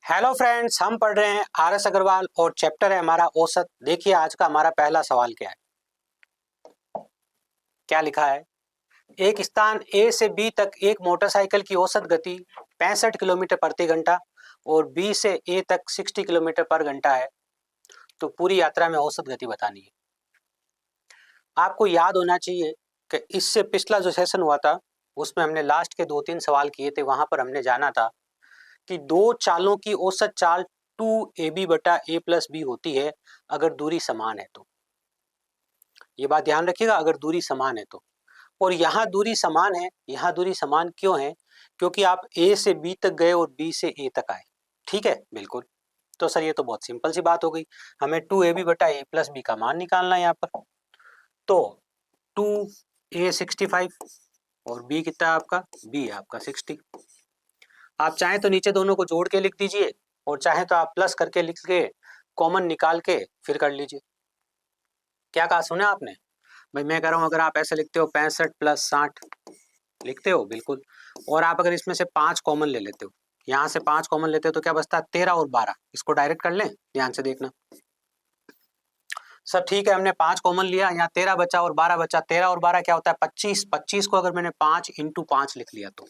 Hello friends, हम पढ़ रहे हैं आर.एस. अग्रवाल और चैप्टर है हमारा औसत। देखिए आज का हमारा पहला सवाल क्या है। क्या लिखा है? एक स्थान ए से बी तक एक मोटरसाइकिल की औसत गति 65 किलोमीटर प्रति घंटा और बी से ए तक 60 किलोमीटर पर घंटा है। तो पूरी यात्रा में औसत गति बतानी है। आपको याद होना चाहिए कि इससे पिछला जो सेशन हुआ था उसमें हमने लास्ट के 2-3 सवाल किए थे। वहां पर हमने जाना था कि दो चालों की औसत चाल 2ab बटा a प्लस बी होती है अगर दूरी समान है तो। ये बात ध्यान रखिएगा, अगर दूरी समान है तो। और यहाँ दूरी समान है, यहाँ दूरी समान क्यों है? क्योंकि आप ए से बी तक गए और बी से ए तक आए। ठीक है, बिल्कुल। तो सर ये तो बहुत सिंपल सी बात हो गई। हमें 2ab बटा a प्लस बी का मान निकालना है यहाँ पर। तो 2a 65 और b कितना है आपका? b है आपका 60। आप चाहें तो नीचे दोनों को जोड़ के लिख दीजिए और चाहे तो आप प्लस करके लिख के कॉमन निकाल के फिर कर लीजिए। क्या कहा सुना आपने? भाई मैं कह रहा हूं अगर आप ऐसे लिखते हो 65 प्लस 60 लिखते हो, बिल्कुल। और आप अगर इसमें से 5 कॉमन ले लेते हो, यहाँ से 5 कॉमन लेते हो तो क्या बचता है? 13 और 12। इसको डायरेक्ट कर लें, ध्यान से देखना। सर ठीक है, हमने 5 कॉमन लिया, यहाँ 13 बचा और 12 बचा। 13 और 12 क्या होता है? 25। 25 को अगर मैंने 5 इंटू 5 लिख लिया तो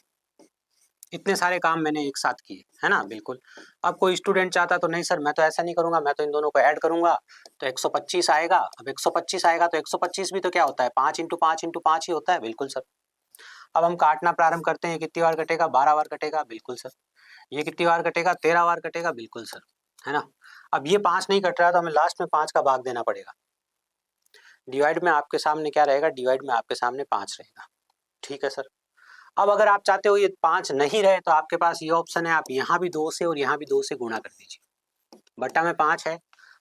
इतने सारे काम मैंने एक साथ किए, है ना? बिल्कुल। अब कोई स्टूडेंट चाहता तो नहीं सर मैं तो ऐसा नहीं करूंगा, मैं तो इन दोनों को ऐड करूंगा तो 125 आएगा। अब 125 आएगा तो 125 भी तो क्या होता है? 5 इंटू 5 इंटू 5 ही होता है। बिल्कुल सर। अब हम काटना प्रारंभ करते हैं। कितनी बार कटेगा? 12 बार कटेगा। बिल्कुल सर। ये कितनी बार कटेगा? 13 बार कटेगा। बिल्कुल सर, है ना? अब ये 5 नहीं कट रहा तो हमें लास्ट में 5 का भाग देना पड़ेगा। डिवाइड में आपके सामने क्या रहेगा? डिवाइड में आपके सामने 5 रहेगा। ठीक है सर। अब अगर आप चाहते हो ये 5 नहीं रहे तो आपके पास ये ऑप्शन है, आप यहाँ भी 2 से और यहाँ भी 2 से गुणा कर दीजिए। बट्टा में 5 है,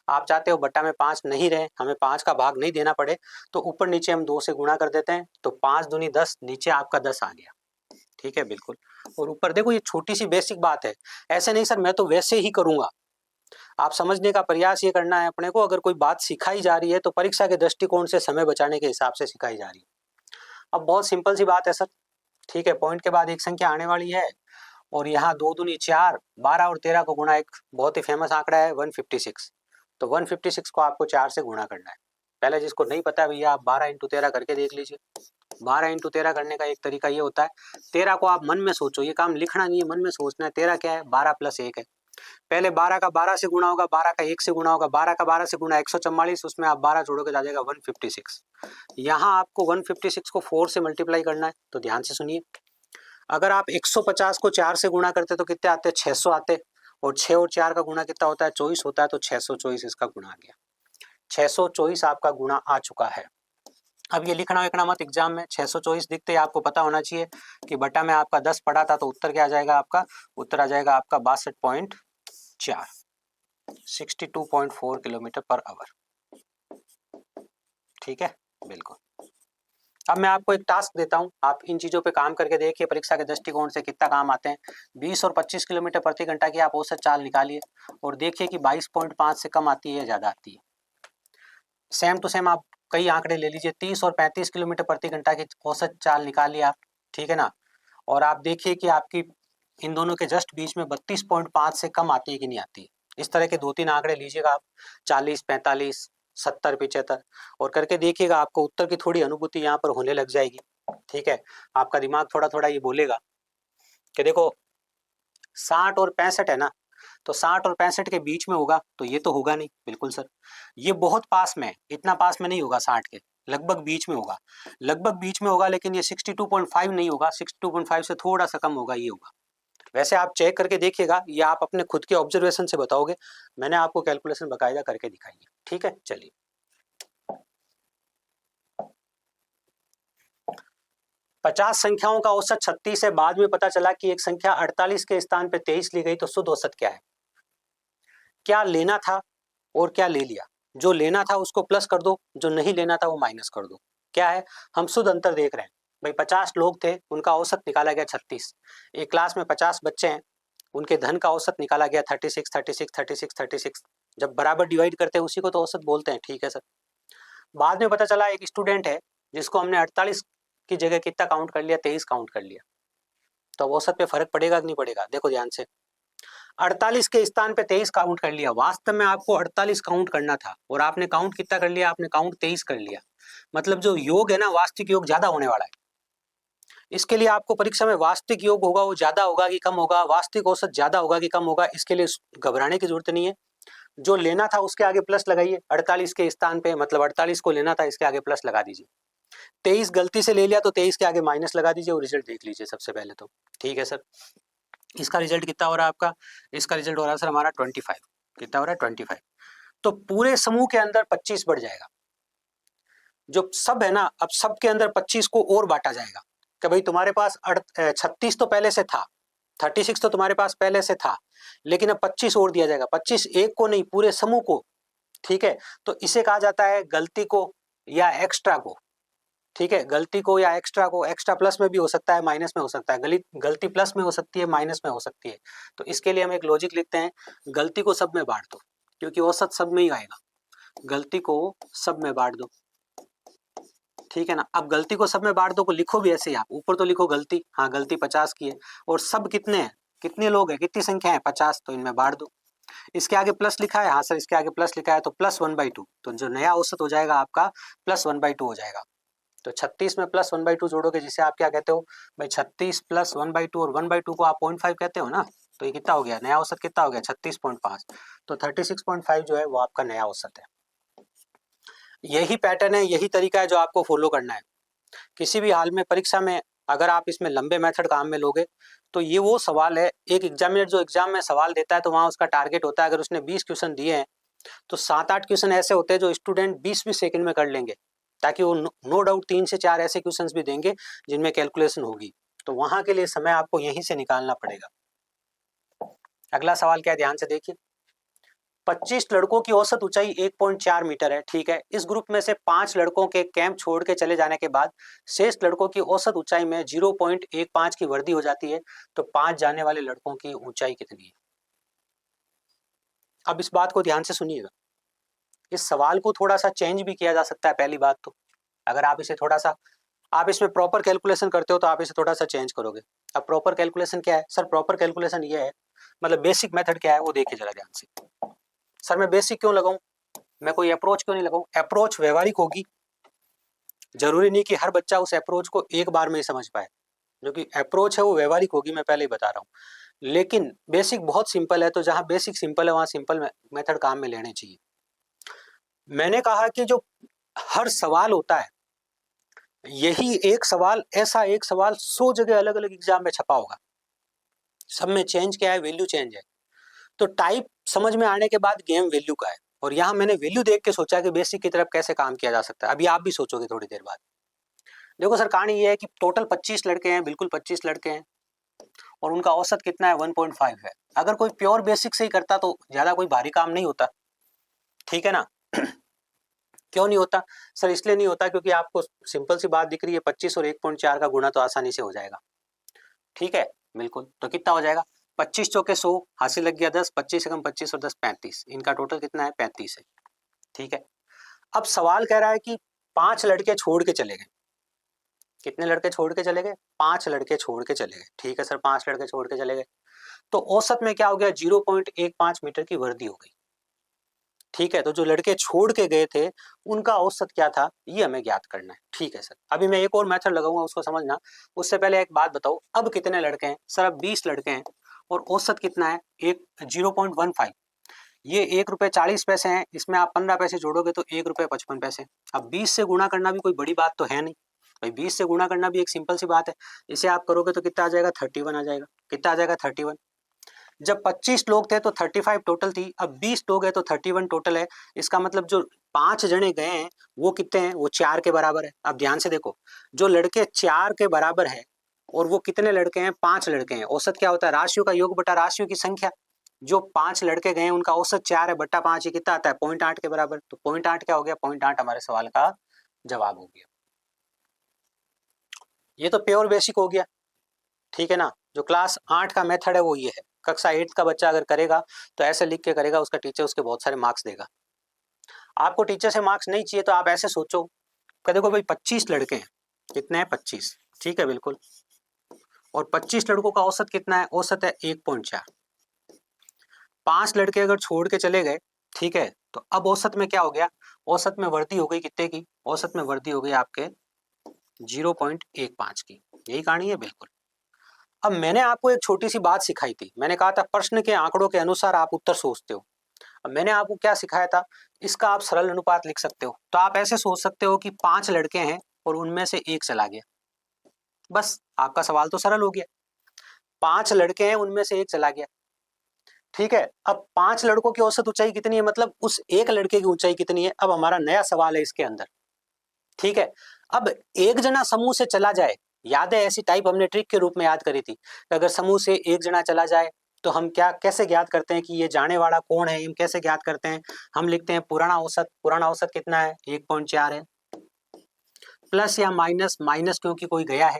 आप चाहते हो बट्टा में 5 नहीं रहे, हमें 5 का भाग नहीं देना पड़े, तो ऊपर नीचे हम 2 से गुणा कर देते हैं। तो 5 दूनी 10, नीचे आपका 10 आ गया। ठीक है, बिल्कुल। और ऊपर देखो, ये छोटी सी बेसिक बात है। ऐसे नहीं सर मैं तो वैसे ही करूंगा। आप समझने का प्रयास ये करना है अपने को। अगर कोई बात सिखाई जा रही है तो परीक्षा के दृष्टिकोण से समय बचाने के हिसाब से सिखाई जा रही है। अब बहुत सिंपल सी बात है सर। ठीक है, पॉइंट के बाद एक संख्या आने वाली है और यहाँ 2 दूनी 4, 12 और 13 को गुणा, एक बहुत ही फेमस आंकड़ा है 156। तो 156 को आपको 4 से गुणा करना है। पहले जिसको नहीं पता भैया आप 12 इंटू 13 करके देख लीजिए। 12 इंटू 13 करने का एक तरीका ये होता है, 13 को आप मन में सोचो, ये काम लिखना नहीं है, मन में सोचना है। 13 क्या है? 12 प्लस 1 है। पहले 12 का 12 से गुणा होगा, 12 का 1 से गुणा होगा, 12 का 12 से गुणा 144, उसमें आप 12 जोड़ोगे तो आ जाएगा 156। यहाँ आपको 156 को 4 से मल्टीप्लाई करना है। तो ध्यान से सुनिए, अगर आप 150 को 4 से गुणा करते तो कितने आते? 600 आते। और 6 और 4 का गुणा कितना होता है? 24 होता है। तो 624 इसका गुणा आ गया। 624 आपका गुणा आ चुका है। अब ये लिखना विखना मत एग्जाम में। 624 दिखते ही आपको पता होना चाहिए कि बटा में आपका 10 पड़ा था, तो उत्तर क्या आ जाएगा आपका? उत्तर आ जाएगा आपका 62.4, 62.4 किलोमीटर पर आवर। ठीक है, बिल्कुल। अब मैं आपको एक टास्क देता हूं, आप इन चीजों पे काम करके देखिए परीक्षा के दृष्टिकोण से कितना काम आते हैं। 20 और 25 किलोमीटर प्रति घंटा की आप औसत चाल निकालिए और देखिए कि 22.5 से कम आती है या ज्यादा आती है। सेम टू सेम आप कई आंकड़े ले लीजिए। 30 और 35 किलोमीटर प्रति घंटा की औसत चाल निकालिए आप। ठीक है ना? और आप देखिए कि आपकी इन दोनों के जस्ट बीच में 32.5 से कम आती है कि नहीं आती है। इस तरह के 2-3 आंकड़े लीजिएगा आप, 40, 45, 70, 75, और करके देखिएगा। आपको उत्तर की थोड़ी अनुभूति यहाँ पर होने लग जाएगी। ठीक है, आपका दिमाग थोड़ा थोड़ा ये बोलेगा कि देखो 60 और 65 है ना, तो 60 और 65 के बीच में होगा, तो ये तो होगा नहीं। बिल्कुल सर, ये बहुत पास में है, इतना पास में नहीं होगा 60 के, लगभग बीच में होगा। लगभग बीच में होगा, लेकिन ये 62.5 नहीं होगा, 62.5 से थोड़ा सा कम होगा, ये होगा। वैसे आप चेक करके देखिएगा, ये आप अपने खुद के ऑब्जर्वेशन से बताओगे। मैंने आपको कैलकुलेशन बकायदा करके दिखाई है। ठीक है, चलिए। 50 संख्याओं का औसत 36 है। बाद में पता चला कि एक संख्या 48 के स्थान पे 23 ली गई, तो शुद्ध औसत क्या है? क्या लेना था और क्या ले लिया? जो लेना था उसको प्लस कर दो, जो नहीं लेना था वो माइनस कर दो। क्या है? हम शुद्ध अंतर देख रहे हैं। भाई 50 लोग थे, उनका औसत निकाला गया 36। एक क्लास में 50 बच्चे हैं, उनके धन का औसत निकाला गया 36, 36, 36, 36। जब बराबर डिवाइड करते हैं उसी को तो औसत बोलते हैं। ठीक है सर। बाद में पता चला एक स्टूडेंट है जिसको हमने 48 की जगह कितना काउंट कर लिया? 23 काउंट कर लिया। तो औसत पे फर्क पड़ेगा कि नहीं पड़ेगा? देखो ध्यान से। 48 के स्थान पे 23 काउंट कर लिया। वास्तव में आपको 48 काउंट करना था और आपने काउंट कितना कर लिया, आपने काउंट 23 कर लिया। मतलब जो योग है ना, वास्तविक योग ज्यादा होने वाला है। इसके लिए आपको परीक्षा में वास्तविक योग होगा वो ज्यादा होगा कि कम होगा, वास्तविक औसत ज्यादा होगा कि कम होगा, इसके लिए घबराने की जरूरत नहीं है। जो लेना था उसके आगे प्लस लगाइए, 48 के स्थान पे, मतलब 48 को लेना था, इसके आगे प्लस लगा दीजिए। 23 गलती से ले लिया तो 23 के आगे माइनस लगा दीजिए और रिजल्ट देख लीजिए सबसे पहले तो। ठीक है सर, इसका रिजल्ट कितना हो रहा है आपका, इसका रिजल्ट हो रहा है सर हमारा 25। कितना हो रहा है, 25। तो पूरे समूह के अंदर 25 बढ़ जाएगा। जो सब है ना, अब सब के अंदर 25 को और बांटा जाएगा कि भाई तुम्हारे पास 36 तो पहले से था, 36 तो तुम्हारे पास पहले से था, लेकिन अब 25 और दिया जाएगा। 25 एक को नहीं, पूरे समूह को। ठीक है, तो इसे कहा जाता है गलती को या एक्स्ट्रा को। ठीक है, गलती को या एक्स्ट्रा को। एक्स्ट्रा प्लस में भी हो सकता है, माइनस में हो सकता है। गलती प्लस में हो सकती है, माइनस में हो सकती है। तो इसके लिए हम एक लॉजिक लिखते हैं, गलती को सब में बांट दो, क्योंकि औसत सब में ही आएगा। गलती को सब में बांट दो। ठीक है ना, अब गलती को सब में बांट दो को लिखो भी ऐसे ही, आप ऊपर तो लिखो गलती, हाँ गलती 50 की है, और सब कितने हैं, कितने लोग हैं, कितनी संख्या है, 50, तो इनमें बांट दो। इसके आगे प्लस लिखा है, हाँ सर इसके आगे प्लस लिखा है, तो +1/2, तो जो नया औसत हो जाएगा आपका +1/2 हो जाएगा। तो 36 में +1/2 जोड़ोगे, जिसे आप क्या कहते हो भाई, 36 +1/2, और 1/2 को आप 0.5 कहते हो ना, तो ये कितना हो गया, नया औसत कितना हो गया, 36.5। तो 36.5 जो है वो आपका नया औसत है। यही पैटर्न है, यही तरीका है जो आपको फॉलो करना है। किसी भी हाल में परीक्षा में अगर आप इसमें लंबे मेथड काम में लोगे तो ये वो सवाल है, एक एग्जामिनर जो एग्जाम में सवाल देता है तो वहाँ उसका टारगेट होता है, अगर उसने 20 क्वेश्चन दिए हैं तो 7-8 क्वेश्चन ऐसे होते हैं जो स्टूडेंट 20-20 सेकंड में कर लेंगे, ताकि वो नो डाउट 3 से 4 ऐसे क्वेश्चंस भी देंगे जिनमें कैलकुलेशन होगी। तो वहां के लिए समय आपको यहीं से निकालना पड़ेगा। अगला सवाल क्या है, ध्यान से देखिए। 25 लड़कों की औसत ऊंचाई 1.4 मीटर है। ठीक है, इस ग्रुप में से 5 लड़कों के कैंप छोड़ के चले जाने के बाद शेष लड़कों की औसत ऊंचाई में 0.15 की वृद्धि हो जाती है, तो 5 जाने वाले लड़कों की ऊंचाई कितनी है। अब इस बात को ध्यान से सुनिएगा, इस सवाल को थोड़ा सा चेंज भी किया जा सकता है। पहली बात तो अगर आप इसे थोड़ा सा, आप इसमें प्रॉपर कैलकुलेशन करते हो तो आप इसे थोड़ा सा चेंज करोगे। अब प्रॉपर कैलकुलेशन क्या है सर, प्रॉपर कैलकुलेशन ये है, मतलब बेसिक मेथड क्या है वो देखिए जरा ध्यान से। सर मैं बेसिक क्यों लगाऊं, मैं कोई अप्रोच क्यों नहीं लगाऊं, अप्रोच व्यवहारिक होगी, जरूरी नहीं कि हर बच्चा उस अप्रोच को एक बार में ही समझ पाए, जो कि अप्रोच है वो व्यवहारिक होगी, मैं पहले ही बता रहा हूँ। लेकिन बेसिक बहुत सिंपल है, तो जहां बेसिक सिंपल है वहां सिंपल मेथड काम में लेने चाहिए। मैंने कहा कि जो हर सवाल होता है, यही एक सवाल, ऐसा एक सवाल 100 जगह अलग अलग एग्जाम में छपा होगा, सब में चेंज क्या है, वैल्यू चेंज है। तो टाइप समझ में आने के बाद गेम वैल्यू का है, और यहाँ मैंने वैल्यू देख के सोचा कि बेसिक की तरफ कैसे काम किया जा सकता है। अभी आप भी सोचोगे थोड़ी देर बाद। देखो सर, कहानी ये है कि टोटल 25 लड़के हैं, बिल्कुल 25 लड़के हैं, और उनका औसत कितना है, 1.5 है। अगर कोई प्योर बेसिक से ही करता तो ज्यादा कोई भारी काम नहीं होता। ठीक है ना क्यों नहीं होता सर, इसलिए नहीं होता क्योंकि आपको सिंपल सी बात दिख रही है, 25 और 1.4 का गुणा तो आसानी से हो जाएगा। ठीक है, बिल्कुल, तो कितना हो जाएगा, 25 चौके 100, हासिल लग गया 10, 25 से कम 25 और 10 35, इनका टोटल कितना है, 35 है। ठीक है, अब सवाल कह रहा है कि 5 लड़के छोड़ के चले गए। कितने लड़के छोड़ के चले गए, 5 लड़के छोड़ के चले गए। ठीक है सर, 5 लड़के छोड़ के चले गए, तो औसत में क्या हो गया, 0.15 मीटर की वृद्धि हो गई। ठीक है, तो जो लड़के छोड़ के गए थे उनका औसत क्या था, ये हमें ज्ञात करना है। ठीक है सर, अभी मैं एक और मेथड लगाऊंगा, उसको समझना। उससे पहले एक बात बताओ, अब कितने लड़के हैं सर, अब 20 लड़के हैं, और औसत कितना है, एक 0.15। ये 1 रुपये 40 पैसे हैं, इसमें आप 15 पैसे जोड़ोगे तो 1 रुपये 55 पैसे। अब 20 से गुणा करना भी कोई बड़ी बात तो है नहीं भाई, 20 से गुणा करना भी एक सिंपल सी बात है। इसे आप करोगे तो कितना आ जाएगा, 31 आ जाएगा। कितना आ जाएगा, 31। जब 25 लोग थे तो 35 टोटल थी, अब 20 लोग हैं तो 31 टोटल है। इसका मतलब जो 5 जने गए हैं वो कितने हैं, वो 4 के बराबर है। अब ध्यान से देखो, जो लड़के 4 के बराबर है और वो कितने लड़के हैं, 5 लड़के हैं। औसत क्या होता है, राशियों का योग बटा राशियों की संख्या। जो 5 लड़के गए हैं उनका औसत 4 है, बट्टा 5, ये कितना आता है, 0.8 के बराबर। तो 0.8 क्या हो गया, 0.8 हमारे सवाल का जवाब हो गया। ये तो प्योर बेसिक हो गया। ठीक है ना, जो क्लास 8 का मेथड है वो ये है। कक्षा 8 का बच्चा अगर करेगा तो ऐसे लिख के करेगा, उसका टीचर उसके बहुत सारे मार्क्स देगा। आपको टीचर से मार्क्स नहीं चाहिए तो आप ऐसे सोचो कि देखो भाई 25 लड़के हैं, कितने हैं, 25। ठीक है, बिल्कुल, और 25 लड़कों का औसत कितना है, औसत है 1.4। 5 लड़के अगर छोड़ के चले गए, ठीक है, तो अब औसत में क्या हो गया, औसत में वृद्धि हो गई कितने की, औसत में वृद्धि हो गई आपके 0.15 की। यही कहानी है बिल्कुल। अब मैंने आपको एक छोटी सी बात सिखाई थी, मैंने कहा था प्रश्न के आंकड़ों के अनुसार आप उत्तर सोचते हो। अब मैंने आपको क्या सिखाया था, इसका आप सरल अनुपात लिख सकते हो। तो आप ऐसे सोच सकते हो कि 5 लड़के हैं और उनमें से एक चला गया, बस आपका सवाल तो सरल हो गया। 5 लड़के हैं, उनमें से एक चला गया, ठीक है। अब 5 लड़कों की औसत ऊंचाई कितनी है, मतलब उस एक लड़के की ऊंचाई कितनी है। अब हमारा नया सवाल है इसके अंदर, ठीक है। अब एक जना समूह से चला जाए, याद है ऐसी टाइप हमने ट्रिक के रूप में याद करी थी कि अगर समूह से एक जना चला जाए तो हम क्या कैसे ज्ञात करते हैं कि ये जाने वाला कौन है, हम कैसे ज्ञात करते हैं, हम लिखते हैं पुराना औसत। पुराना औसत कितना है, 1.4 है, प्लस या माइनस, माइनस क्योंकि कोई गया है।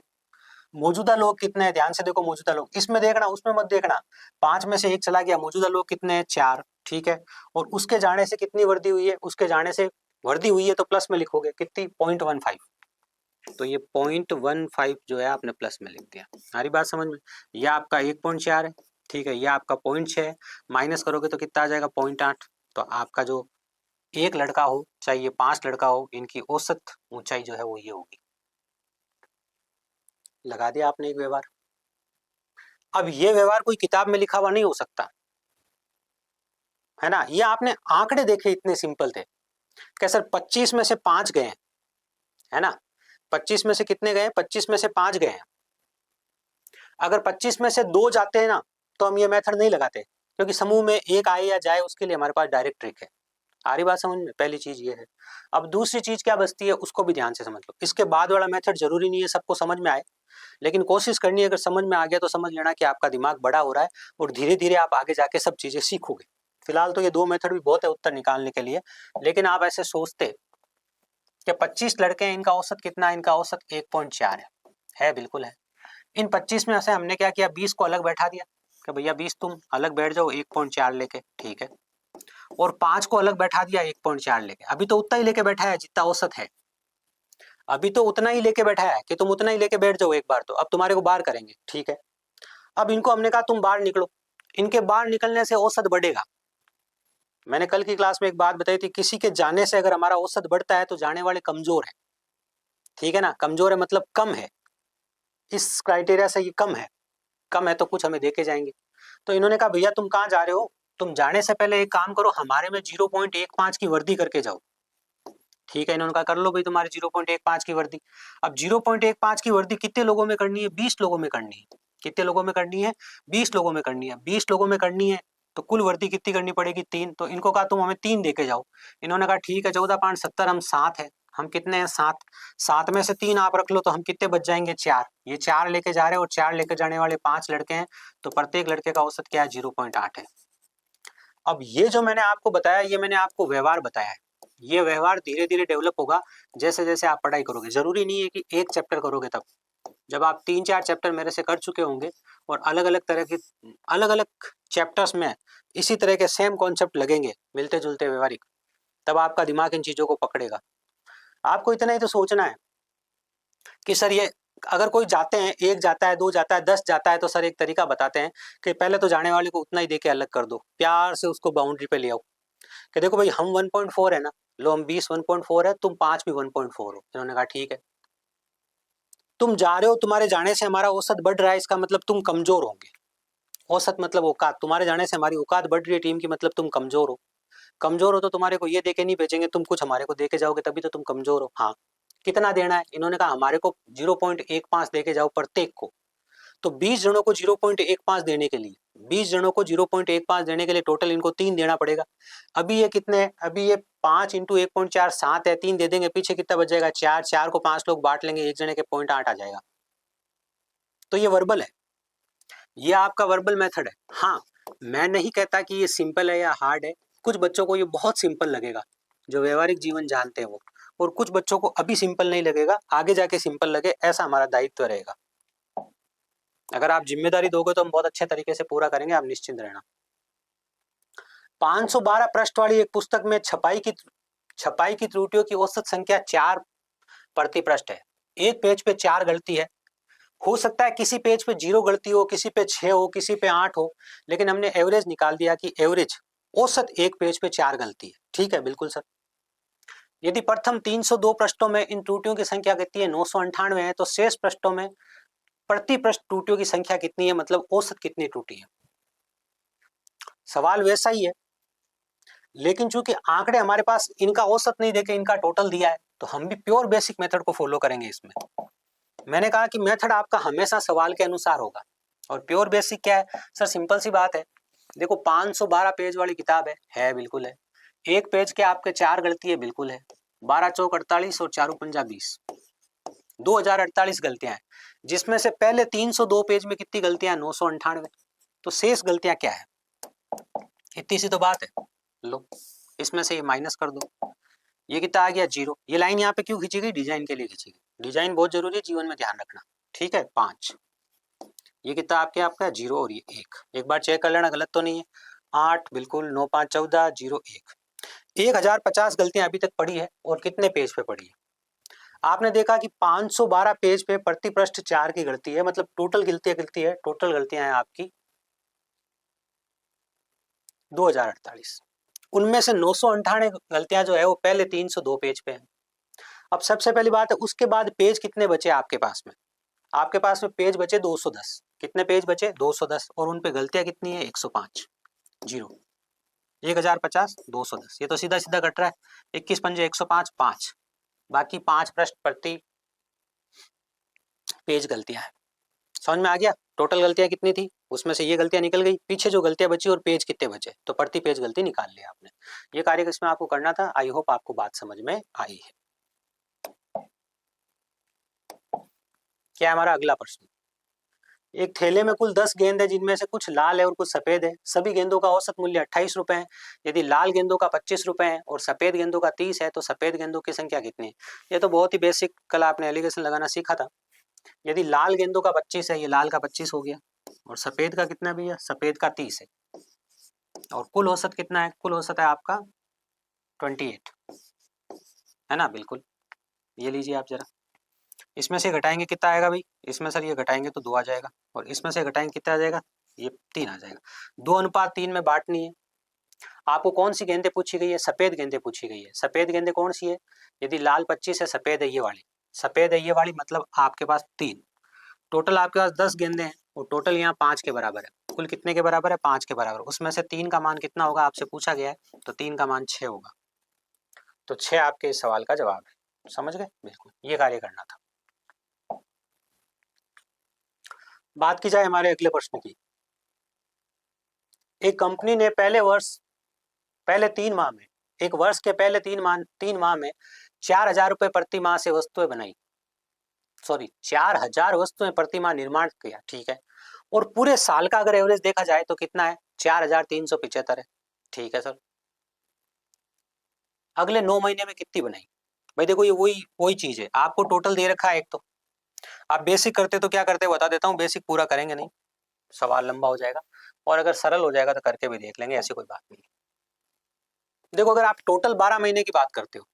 मौजूदा लोग कितने हैं, ध्यान से देखो, मौजूदा लोग इसमें देखना उसमें मत देखना। 5 में से एक चला गया, मौजूदा लोग कितने हैं, 4, ठीक है। और उसके जाने से कितनी वृद्धि हुई है, उसके जाने से वृद्धि हुई है तो प्लस में लिखोगे कितनी, 0.15। तो ये 0.15 जो है आपने प्लस में लिख दिया। सारी बात समझ में। यह आपका 1.4 है, ठीक है, यह आपका 0.6 है, माइनस करोगे तो कितना आ जाएगा, 0.8। तो आपका जो एक लड़का हो चाहे ये 5 लड़का हो, इनकी औसत ऊंचाई जो है वो ये होगी। लगा दिया आपने एक व्यवहार। अब ये व्यवहार कोई किताब में लिखा हुआ नहीं हो सकता, है ना। ये आपने आंकड़े देखे इतने सिंपल थे कि सर 25 में से 5 गए हैं, है ना। 25 में से कितने गए, 25 में से 5 गए हैं। अगर 25 में से 2 जाते हैं ना तो हम ये मेथड नहीं लगाते, क्योंकि समूह में एक आए या जाए उसके लिए हमारे पास डायरेक्ट ट्रिक है। आ रही बात समझ में, पहली चीज ये है। अब दूसरी चीज क्या बचती है, उसको भी ध्यान से समझ लो। इसके बाद वाला मेथड जरूरी नहीं है सबको समझ में आए, लेकिन कोशिश करनी है, अगर समझ में आ गया तो समझ लेना कि आपका दिमाग बड़ा हो रहा है और धीरे धीरे आप आगे जाके सब चीजें सीखोगे। फिलहाल तो ये 2 मेथड भी बहुत है उत्तर निकालने के लिए, लेकिन आप ऐसे सोचते कि 25 लड़के हैं, इनका औसत कितना है, इनका औसत 1.4 है, बिल्कुल है। इन 25 में से हमने क्या किया, 20 को अलग बैठा दिया कि भैया 20 तुम अलग बैठ जाओ 1.4 लेके, ठीक है। और 5 को अलग बैठा दिया 1.4 लेके। अभी तो उतना ही लेके बैठा है जितना औसत है, अभी तो उतना ही लेके बैठा है कि तुम उतना ही लेके बैठ जाओ एक बार। तो अब तुम्हारे को बाहर करेंगे, ठीक है। अब इनको हमने कहा तुम बाहर निकलो, इनके बाहर निकलने से औसत बढ़ेगा। मैंने कल की क्लास में एक बात बताई थी, किसी के जाने से अगर हमारा औसत बढ़ता है तो जाने वाले कमजोर है, ठीक है ना। कमजोर है मतलब कम है, इस क्राइटेरिया से ये कम है तो कुछ हमें देके जाएंगे। तो इन्होंने कहा भैया तुम कहाँ जा रहे हो, तुम जाने से पहले एक काम करो, हमारे में 0.15 की वृद्धि करके जाओ, ठीक है। इन्होंने कहा कर लो भाई तुम्हारी 0.15 की वृद्धि। अब 0.15 की वृद्धि कितने लोगों में करनी है, 20 लोगों में करनी है। कितने लोगों में करनी है, 20 लोगों में करनी है। 20 लोगों में करनी है तो कुल वृद्धि कितनी करनी पड़ेगी, 3। तो इनको कहा तुम हमें 3 देके जाओ। इन्होंने कहा ठीक है, 14.5 हम 7 है, हम कितने हैं, 7। 7 में से 3 आप रख लो तो हम कितने बच जाएंगे, 4। ये 4 लेके जा रहे हैं और 4 लेके जाने वाले 5 लड़के हैं, तो प्रत्येक लड़के का औसत क्या है, 0.8 है। अब ये जो मैंने आपको बताया, ये मैंने आपको व्यवहार बताया है। ये व्यवहार धीरे धीरे डेवलप होगा जैसे जैसे आप पढ़ाई करोगे। जरूरी नहीं है कि एक चैप्टर करोगे तब, जब आप 3-4 चैप्टर मेरे से कर चुके होंगे और अलग अलग तरह के अलग अलग चैप्टर्स में इसी तरह के सेम कॉन्सेप्ट लगेंगे, मिलते जुलते व्यवहारिक, तब आपका दिमाग इन चीजों को पकड़ेगा। आपको इतना ही तो सोचना है कि सर ये अगर कोई जाते हैं, 1 जाता है, 2 जाता है, 10 जाता है, तो सर एक तरीका बताते हैं कि पहले तो जाने वाले को उतना ही देके अलग कर दो, प्यार से उसको बाउंड्री पे ले आओ कि देखो भाई हम 1.4 है ना, लो हम 20 1.4 है, तुम 5 भी 1.4 हो। इन्होंने कहा ठीक है। तुम जा रहे हो, तुम्हारे जाने से हमारा औसत बढ़ रहा है, इसका मतलब तुम कमजोर होंगे। औसत मतलब औकात, तुम्हारे जाने से हमारी औकात बढ़ रही है टीम की, मतलब तुम कमजोर हो। कमजोर हो तो तुम्हारे को ये देके नहीं भेजेंगे, तुम कुछ हमारे को देके जाओगे तभी तो तुम कमजोर हो। हाँ, कितना देना है, इन्होंने कहा हमारे को 0.15 देके जाओ प्रत्येक को। तो 20 जनों को 0.15 देने के लिए, 20 जनों को 0.15 देने के लिए टोटल इनको 3 देना पड़ेगा। अभी ये कितने है, अभी ये 5 इंटू 1.4 7 है, 3 दे देंगे, पीछे कितना बच जाएगा, 4। 4 को 5 लोग बांट लेंगे, एक जने के 0.8 आ जाएगा। तो ये वर्बल है, ये आपका वर्बल मेथड है। हाँ, मैं नहीं कहता कि ये सिंपल है या हार्ड है, कुछ बच्चों को ये बहुत सिंपल लगेगा जो व्यवहारिक जीवन जानते हैं वो, और कुछ बच्चों को अभी सिंपल नहीं लगेगा, आगे जाके सिंपल लगे, ऐसा हमारा दायित्व रहेगा। अगर आप जिम्मेदारी दोगे तो हम बहुत अच्छे तरीके से पूरा करेंगे, आप निश्चिंत रहना। 512 पृष्ठ वाली एक पुस्तक में छपाई की त्रुटियों की औसत संख्या 4 प्रति पृष्ठ है। एक पेज पे 4 गलती है, हो सकता है किसी पेज पे 0 गलती हो, किसी पे 6 हो, किसी पे 8 हो, लेकिन हमने एवरेज निकाल दिया कि एवरेज औसत एक पेज पे 4 गलती है। ठीक है, बिल्कुल सर। यदि प्रथम 302 पृष्ठों में इन त्रुटियों की संख्या कितनी है, 998 है, तो शेष पृष्ठों में प्रति पृष्ठ त्रुटियों की संख्या कितनी है, मतलब औसत कितनी त्रुटि है। सवाल वैसा ही है, लेकिन चूंकि आंकड़े हमारे पास इनका औसत नहीं देके इनका टोटल दिया है, तो हम भी प्योर बेसिक मेथड को फॉलो करेंगे इसमें। मैंने कहा कि मेथड आपका हमेशा सवाल के अनुसार होगा। और प्योर बेसिक क्या है सर, सिंपल सी बात है। देखो 512 पेज वाली किताब है बिल्कुल है। एक पेज के आपके 4 गलती है, बिल्कुल है। 12 चौक 48 और 4 पंजा 20, 2048 गलतियां हैं, जिसमें से पहले 302 पेज में कितनी गलतियां, 998। तो शेष गलतियां क्या है, इतनी सी तो बात है। लो इसमें से ये माइनस कर दो, ये कितना आ गया 0। ये लाइन यहाँ पे क्यों खींची गई, डिजाइन के लिए खींची गई। डिजाइन बहुत जरूरी है जीवन में, ध्यान रखना। ठीक है, 5, ये कितना आपका 0 और ये 1, एक बार चेक कर लेना गलत तो नहीं है। 8 बिल्कुल, 9 5 14, 0 1, 1050 गलतियां अभी तक पड़ी है। और कितने पेज पे पड़ी है, आपने देखा कि 512 पेज पे प्रति पृष्ठ 4 की गलती है, मतलब टोटल गलतियां है, टोटल गलतियां हैं आपकी 2048। उनमें से 998 गलतियां जो है वो पहले 302 पेज पे है। अब सबसे पहली बात है, उसके बाद पेज कितने बचे आपके पास में, आपके पास में पेज बचे 210। कितने पेज बचे, 210, और उन पे गलतियां कितनी है, 105। 0, 1050 210, ये तो सीधा सीधा कट रहा है। 21 पंजे 105, 5, बाकी 5 पृष्ठ प्रति पेज गलतियां हैं। समझ में आ गया, टोटल गलतियां कितनी थी, उसमें से ये गलतियां निकल गई, पीछे जो गलतियां बची और पेज कितने बचे, तो प्रति पेज गलती निकाल लिया आपने। ये कार्य इसमें आपको करना था। आई होप आपको बात समझ में आई है। क्या है हमारा अगला प्रश्न, एक थैले में कुल 10 गेंद है, जिनमें से कुछ लाल है और कुछ सफेद है। सभी गेंदों का औसत मूल्य 28 रुपए है। यदि लाल गेंदों का 25 रुपए है और सफेद गेंदों का 30 है, तो सफेद गेंदों की संख्या कितनी है। ये तो बहुत ही बेसिक, कल आपने एलिगेशन लगाना सीखा था। यदि लाल गेंदों का 25 है, ये लाल का 25 हो गया, और सफेद का कितना भैया, सफेद का 30 है, और कुल औसत कितना है, कुल औसत है आपका 28, है ना, बिल्कुल। ये लीजिए आप जरा, इसमें से घटाएंगे कितना आएगा भाई, इसमें सर ये घटाएंगे तो 2 आ जाएगा, और इसमें से घटाएंगे कितना आ जाएगा, ये 3 आ जाएगा। 2:3 में बांटनी है। आपको कौन सी गेंदें पूछी गई है, सफेद गेंदें पूछी गई है। सफेद गेंदें कौन सी है, यदि लाल 25 है, सफेद है ये वाली, सफेद है ये वाली, मतलब आपके पास 3। टोटल आपके पास 10 गेंदें हैं, और टोटल यहाँ 5 के बराबर है। कुल कितने के बराबर है, 5 के बराबर। उसमें से 3 का मान कितना होगा, आपसे पूछा गया है, तो 3 का मान 6 होगा। तो 6 आपके इस सवाल का जवाब है। समझ गए, बिल्कुल ये कार्य करना था। बात की जाए हमारे अगले प्रश्न की। एक कंपनी ने पहले 3 माह में, एक वर्ष के पहले 3 माह में 4,000 रुपए प्रति माह से वस्तुएं बनाई, सॉरी 4,000 वस्तुएं प्रति माह निर्माण किया। ठीक है, और पूरे साल का अगर एवरेज देखा जाए तो कितना है, 4,375 है। ठीक है सर, अगले 9 महीने में कितनी बनाई। भाई देखो ये वही वही चीज है, आपको टोटल दे रखा है एक, तो आप बेसिक करते तो क्या करते बता देता हूँ, बेसिक पूरा करेंगे नहीं, सवाल लंबा हो जाएगा, और अगर सरल हो जाएगा तो करके भी देख लेंगे, ऐसी कोई बात नहीं। देखो अगर आप टोटल 12 महीने की बात करते हो,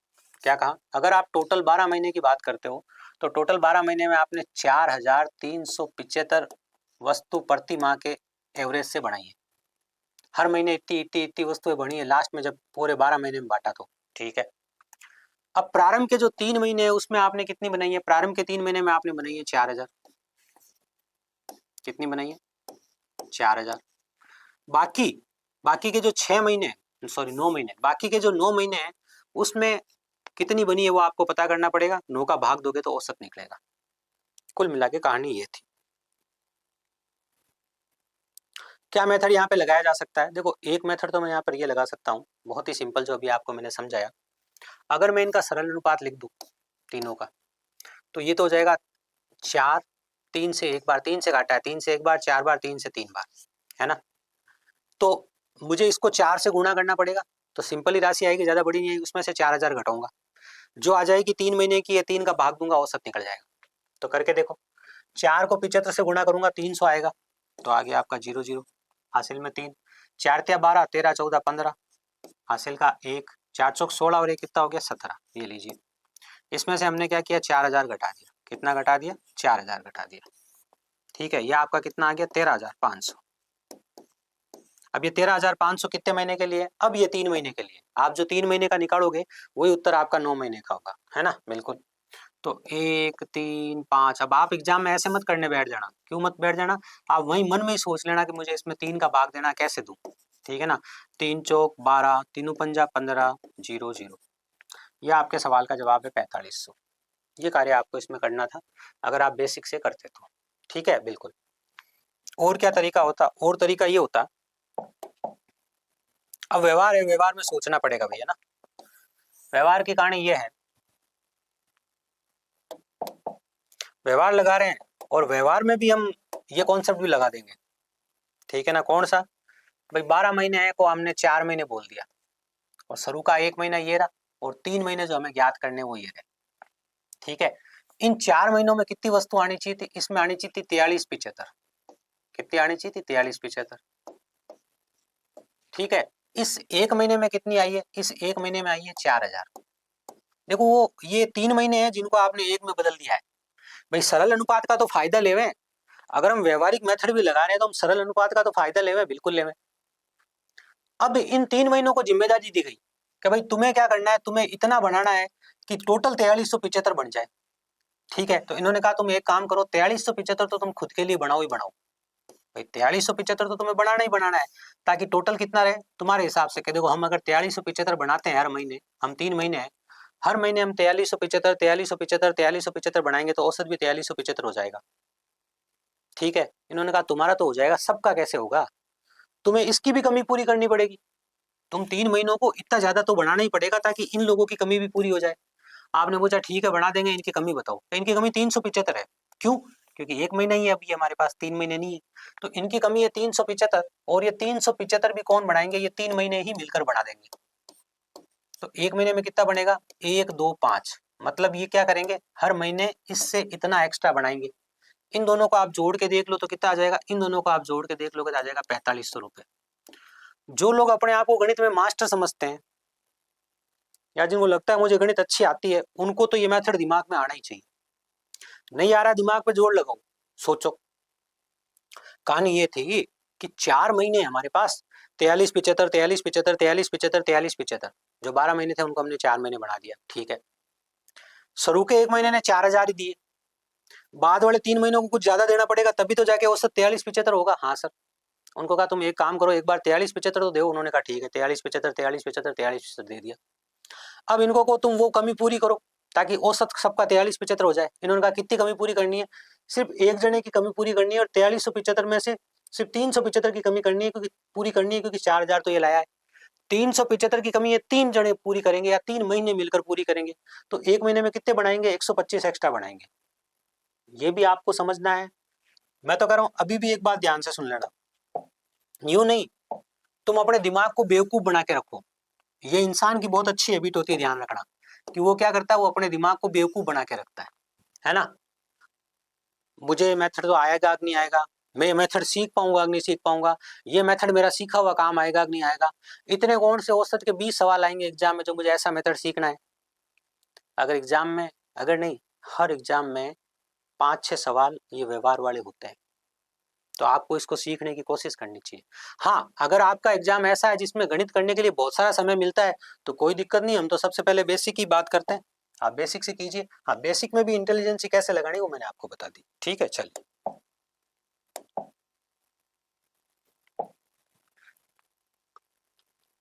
क्या कहा, अगर आप टोटल 12 महीने की बात करते हो, तो टोटल 12 महीने में आपने 4,375 वस्तु प्रति माह के एवरेज से बनाई है। हर महीने इतनी इतनी इतनी वस्तुएं बनी है, लास्ट में जब पूरे 12 महीने में बांटा तो। ठीक है, अब प्रारंभ के जो 3 महीने है उसमें आपने कितनी बनाई है, प्रारंभ के 3 महीने में आपने बनाई है 4,000। कितनी बनाई है, 4,000। बाकी बाकी के जो 6 महीने, सॉरी 9 महीने, बाकी के जो 9 महीने हैं उसमें कितनी बनी है वो आपको पता करना पड़ेगा। 9 का भाग दोगे तो औसत निकलेगा। कुल मिला के कहानी ये थी। क्या मेथड यहाँ पे लगाया जा सकता है, देखो एक मेथड तो मैं यहाँ पर ये लगा सकता हूँ, बहुत ही सिंपल, जो अभी आपको मैंने समझाया। अगर मैं इनका सरल अनुपात लिख दूं तीनों का, तो ये तो हो जाएगा 4, 3 से एक बार, 3 से काटा है, 3 से एक बार, 4 बार, 3 से 3 बार, है ना। तो मुझे इसको 4 से गुणा करना पड़ेगा, तो सिंपल ही राशि आएगी, ज्यादा बड़ी नहीं आएगी, उसमें से 4,000 घटाऊंगा, जो आ जाएगी 3 महीने की है, 3 का भाग दूंगा, औसत निकल जाएगा। तो करके देखो, 4 को 75 से गुणा करूंगा, 300 आएगा, तो आ गया आपका 0 0, हासिल में 3, 4 × 12, 13 14 15, हासिल का 1, 4 चौक 16, और 1 कितना हो गया 17। ये लीजिए, इसमें से हमने क्या किया, 4,000 घटा दिया। कितना घटा दिया, 4,000 घटा दिया। ठीक है, ये आपका कितना आ गया 13,500। अब ये 13,500 कितने महीने के लिए? अब ये 3 महीने के लिए। आप जो 3 महीने का निकालोगे वही उत्तर आपका 9 महीने का होगा, है ना? बिल्कुल। तो 1, 3, 5। अब आप एग्जाम में ऐसे मत करने बैठ जाना। क्यों मत बैठ जाना? आप वहीं मन में ही सोच लेना कि मुझे इसमें 3 का भाग देना, कैसे दूं? ठीक है ना? 3 चौक 12, तीनों पंजा 15, 0 0। ये आपके सवाल का जवाब है 4500। ये कार्य आपको इसमें करना था अगर आप बेसिक से करते तो। ठीक है, बिल्कुल। और क्या तरीका होता? और तरीका ये होता, अब व्यवहार है, व्यवहार में सोचना पड़ेगा भैया ना। व्यवहार की कहानी ये है, व्यवहार लगा रहे हैं और व्यवहार में भी हम ये कॉन्सेप्ट भी लगा देंगे। ठीक है ना? कौन सा? भाई 12 महीने है को हमने 4 महीने बोल दिया और शुरू का 1 महीना ये रहा और 3 महीने जो हमें ज्ञात करने वो ये रहे। ठीक है, इन 4 महीनों में कितनी वस्तु आनी चाहिए थी? इसमें आनी चाहिए थी 4375। कितनी आनी चाहिए थी? 4375। ठीक है, इस 1 महीने में कितनी आई है? इस 1 महीने में आई है 4000। देखो वो ये 3 महीने हैं जिनको आपने 1 में बदल दिया है। भाई सरल अनुपात का तो फायदा लेवे। अगर हम व्यवहारिक मेथड भी लगा रहे हैं तो हम सरल अनुपात का तो फायदा लेवे, बिल्कुल लेवे। अब इन 3 महीनों को जिम्मेदारी दी गई कि भाई तुम्हें क्या करना है, तुम्हें इतना बनाना है कि टोटल 4375 बन जाए। ठीक है, तो इन्होंने कहा तुम एक काम करो, 4375 तो तुम खुद के लिए बनाओ ही बनाओ। भाई 4375 तो तुम्हें बनाना ही बनाना है ताकि टोटल कितना रहे तुम्हारे हिसाब से। देखो हम अगर 4375 बनाते हैं हर महीने, हम 3 महीने हैं, हर महीने हम 4375 4375 4375 बनाएंगे तो औसत भी 4375 हो जाएगा। ठीक है, इन्होंने कहा तुम्हारा तो हो जाएगा, सबका कैसे होगा? तुम्हें इसकी भी कमी पूरी करनी पड़ेगी। तुम 3 महीनों को इतना ज्यादा तो बढ़ाना ही पड़ेगा ताकि इन लोगों की कमी भी पूरी हो जाए। आपने पूछा ठीक है बना देंगे, इनकी कमी बताओ। तो इनकी कमी 375 है। क्यों? क्योंकि 1 महीना ही है अभी हमारे पास, 3 महीने नहीं है। तो इनकी कमी है 375 और ये 375 भी कौन बढ़ाएंगे? ये 3 महीने ही मिलकर बढ़ा देंगे। तो 1 महीने में कितना बनेगा? 1 2 5। मतलब ये क्या करेंगे? हर महीने इससे इतना एक्स्ट्रा बढ़ाएंगे। इन दोनों को आप जोड़ के देख लो तो कितना आ जाएगा? इन दोनों को आप जोड़ के देख लोगे तो आ जाएगा 4500 रुपए। जो लोग अपने आप को गणित में मास्टर समझते हैं या जिनको लगता है मुझे गणित अच्छी आती है, उनको तो ये मेथड दिमाग में आना ही चाहिए। नहीं आ रहा दिमाग पे जोर लगाओ, सोचो। कहानी ये थी कि 4 महीने हमारे पास, 43 75 43 75 43 75 43 75। जो 12 महीने थे उनको हमने 4 महीने बढ़ा दिया। ठीक है, शुरू के 1 महीने ने 4000 ही दिए, बाद वाले 3 महीनों को कुछ ज्यादा देना पड़ेगा तभी तो जाके औसत 43 75 होगा। हाँ सर। उनको कहा तुम एक काम करो, एक बार 43 75 तो दो। उन्होंने कहा ठीक है, 43 75 43 75 43 दे दिया। अब इनको को तुम वो कमी पूरी करो ताकि औसत सबका 43 75 हो जाए। इन्होंने कहा कितनी कमी पूरी करनी है? सिर्फ एक जने की कमी पूरी करनी है और 4375 में से सिर्फ 375 की कमी करनी है, क्योंकि पूरी करनी है क्योंकि 4000 तो ये लाया है। 375 की कमी ये 3 जने पूरी करेंगे या 3 महीने मिलकर पूरी करेंगे। तो 1 महीने में कितने बनाएंगे? 125 एक्स्ट्रा बनाएंगे। ये भी आपको समझना है। मैं तो कह रहा हूं अभी भी एक बात ध्यान से सुन लेना। यूं नहीं, तुम अपने दिमाग को बेवकूफ बना के रखो। ये इंसान की बहुत अच्छी हैबिट होती है, ध्यान रखना कि वो क्या करता है, वो अपने दिमाग को बेवकूफ बना के रखता है ना? मुझे मेथड तो आएगा कि नहीं आएगा, मैं ये मेथड सीख पाऊंगा कि नहीं सीख पाऊंगा, ये मेथड मेरा सीखा हुआ काम आएगा कि नहीं आएगा। इतने कौन से औसत के 20 सवाल आएंगे एग्जाम में जो मुझे ऐसा मेथड सीखना है? अगर एग्जाम में, अगर नहीं, हर एग्जाम में 5-6 सवाल ये व्यवहार वाले होते हैं, तो आपको इसको सीखने की कोशिश करनी चाहिए। हाँ, अगर आपका एग्जाम ऐसा है जिसमें गणित करने के लिए बहुत सारा समय मिलता है तो कोई दिक्कत नहीं, हम तो सबसे पहले बेसिक की बात करते हैं। आप बेसिक से कीजिए। हाँ, बेसिक में भी इंटेलिजेंसी कैसे लगानी वो मैंने आपको बता दी। ठीक है, चलिए।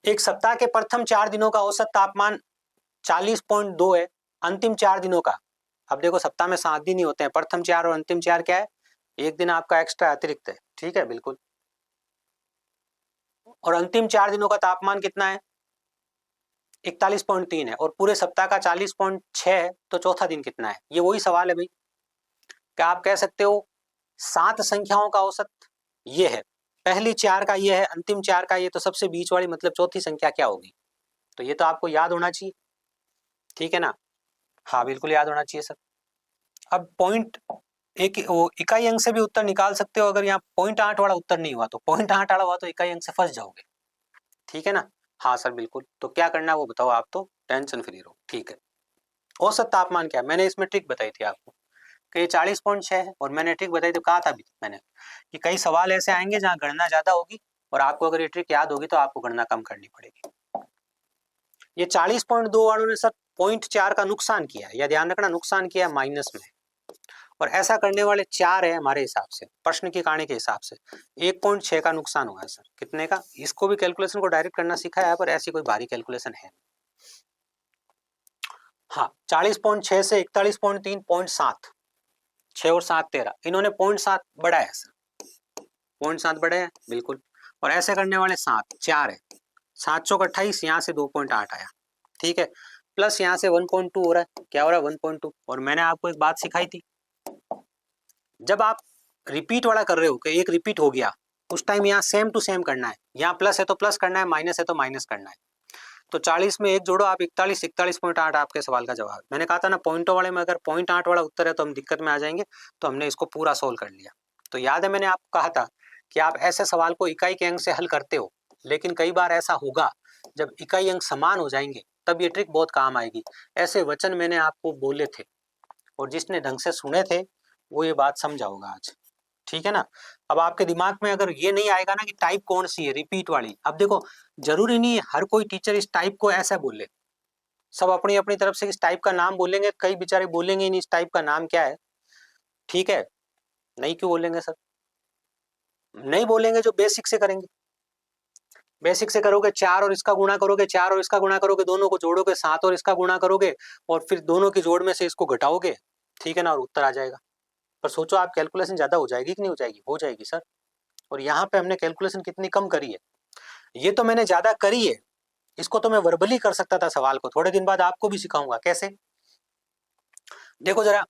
एक सप्ताह के प्रथम 4 दिनों का औसत तापमान 40.2 है, अंतिम 4 दिनों का। अब देखो सप्ताह में 7 दिन ही होते हैं, प्रथम 4 और अंतिम 4 क्या है? एक दिन आपका एक्स्ट्रा अतिरिक्त है। ठीक है, बिल्कुल। और अंतिम 4 दिनों का तापमान कितना है? 41.3 है और पूरे सप्ताह का 40.6 है, तो चौथा दिन कितना है? ये वही सवाल है भाई। क्या आप कह सकते हो 7 संख्याओं का औसत ये है, पहली 4 का ये है, अंतिम 4 का ये, तो सबसे बीच वाली मतलब चौथी संख्या क्या होगी? तो ये तो आपको याद होना चाहिए। ठीक है ना? हाँ, बिल्कुल याद होना चाहिए सर। अब पॉइंट एक वो इकाई अंक से भी उत्तर निकाल सकते हो। अगर यहाँ 0.8 वाला उत्तर नहीं हुआ तो 0.8 वाला हुआ तो इकाई अंक से फंस जाओगे। ठीक है ना? हाँ सर, बिल्कुल। तो क्या करना है वो बताओ, आप तो टेंशन फ्री रहो। ठीक है, औसत तापमान क्या है? मैंने इसमें ट्रिक बताई थी आपको। कि ये 40.6 है और मैंने ट्रिक बताई थी, कहा था अभी मैंने कि कई सवाल ऐसे आएंगे जहाँ गणना ज्यादा होगी और आपको अगर ये ट्रिक याद होगी तो आपको गणना कम करनी पड़ेगी। ये 40.2 वालों ने सर 0.4 का नुकसान किया है, या ध्यान रखना नुकसान किया है माइनस में, और ऐसा करने वाले 4 है हमारे हिसाब से, प्रश्न की कहानी के हिसाब से 1.6 का नुकसान हुआ है सर। कितने का? इसको भी कैलकुलेशन को डायरेक्ट करना सीखा है पर ऐसी कोई भारी कैलकुलेशन है। हाँ, 40.6 से 41.3 0.7, 6 और 7 13, इन्होंने 0.7 बढ़ाया है सर, 0.7 बढ़े हैं बिल्कुल। और ऐसे करने वाले 7 4 है, 7 चौक 28, यहाँ से 2.8 आया, ठीक है, प्लस यहाँ से 1.2 हो रहा है, क्या हो रहा है 1.2। और मैंने आपको एक बात सिखाई थी, जब आप रिपीट वाला कर रहे हो कि एक रिपीट हो गया, उस टाइम यहाँ सेम टू सेम करना है, यहाँ प्लस है तो प्लस करना है, माइनस है तो माइनस करना है। तो 40 में एक जोड़ो आप 41, 41.8 आपके सवाल का जवाब। मैंने कहा था ना पॉइंटों वाले में अगर 0.8 वाला उत्तर है तो हम दिक्कत में आ जाएंगे, तो हमने इसको पूरा सोल्व कर लिया। तो याद है मैंने आपको कहा था कि आप ऐसे सवाल को इकाई के अंक से हल करते हो, लेकिन कई बार ऐसा होगा जब इकाई अंक समान हो जाएंगे तब ये ट्रिक बहुत काम आएगी। ऐसे वचन मैंने आपको बोले थे और जिसने ढंग से सुने थे वो ये बात समझा होगा आज, ठीक है ना। अब आपके दिमाग में अगर ये नहीं आएगा ना कि टाइप कौन सी है रिपीट वाली, अब देखो जरूरी नहीं है हर कोई टीचर इस टाइप को ऐसा बोले, सब अपनी अपनी तरफ से इस टाइप का नाम बोलेंगे, कई बेचारे बोलेंगे नहीं इस टाइप का नाम क्या है, ठीक है। नहीं क्यों बोलेंगे सर? नहीं बोलेंगे जो बेसिक से करेंगे। बेसिक से करोगे 4 और इसका गुणा करोगे, 4 और इसका गुणा करोगे, दोनों को जोड़ोगे, 7 और इसका गुणा करोगे और फिर दोनों की जोड़ में से इसको घटाओगे, ठीक है ना, और उत्तर आ जाएगा। पर सोचो आप कैलकुलेशन ज्यादा हो जाएगी कि नहीं हो जाएगी? हो जाएगी सर। और यहाँ पे हमने कैलकुलेशन कितनी कम करी है, ये तो मैंने ज्यादा करी है, इसको तो मैं वर्बली कर सकता था सवाल को, थोड़े दिन बाद आपको भी सिखाऊंगा कैसे। देखो जरा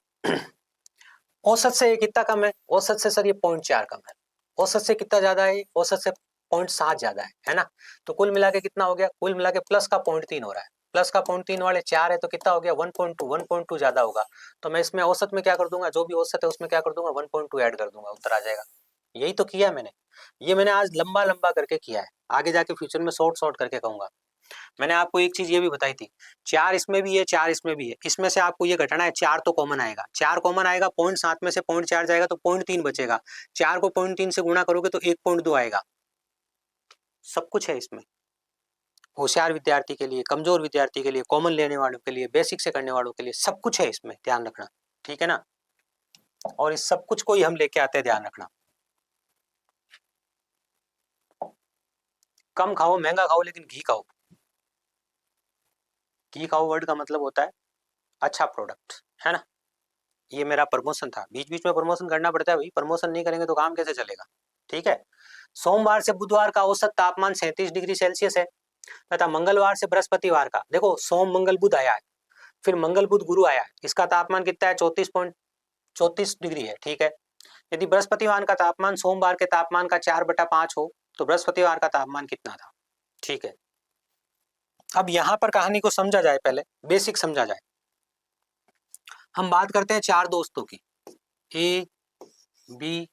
औसत से ये कितना कम है? औसत से सर ये 0.4 कम है। औसत से कितना ज्यादा है? औसत से 0.7 ज्यादा है ना। तो कुल मिला के कितना हो गया? कुल मिला के प्लस का 0.3 हो रहा है, प्लस का 0.3 वाले 4 है तो कितना हो गया 1.2, 1.2 ज्यादा होगा। तो मैं इसमें औसत में क्या कर दूंगा, जो भी औसत है उसमें क्या कर दूंगा 1.2 ऐड कर दूंगा, उत्तर आ जाएगा। यही तो किया मैंने, ये मैंने आज लंबा लंबा करके किया है, आगे जाके फ्यूचर में शॉर्ट शॉर्ट करके कहूंगा। मैंने आपको एक चीज ये भी बताई थी, 4 इसमें भी है 4 इसमें भी है, इसमें से आपको ये घटाना है, 4 तो कॉमन आएगा, 4 कॉमन आएगा, 0.7 में से 0.4 जाएगा तो 0.3 बचेगा, 4 को 0.3 से गुणा करोगे तो 1.2 आएगा। सब कुछ है इसमें, होशियार विद्यार्थी के लिए, कमजोर विद्यार्थी के लिए, कॉमन लेने वालों के लिए, बेसिक से करने वालों के लिए, सब कुछ है इसमें, ध्यान रखना, ठीक है ना। और इस सब कुछ को ही हम लेके आते हैं, ध्यान रखना। कम खाओ महंगा खाओ लेकिन घी खाओ। घी खाओ वर्ड का मतलब होता है अच्छा प्रोडक्ट, है ना। ये मेरा प्रमोशन था, बीच बीच में प्रमोशन करना पड़ता है भाई, प्रमोशन नहीं करेंगे तो काम कैसे चलेगा, ठीक है। सोमवार से बुधवार का औसत तापमान 37 डिग्री सेल्सियस है तथा मंगलवार से बृहस्पतिवार का, देखो सोम मंगल बुध आया है, फिर मंगल बुध गुरु आया है, इसका तापमान कितना है 34 डिग्री है, ठीक है। यदि बृहस्पतिवार का तापमान सोमवार के तापमान का 4/5 हो तो बृहस्पतिवार का तापमान कितना था, ठीक है। अब यहां पर कहानी को समझा जाए, पहले बेसिक समझा जाए। हम बात करते हैं 4 दोस्तों की, ए बी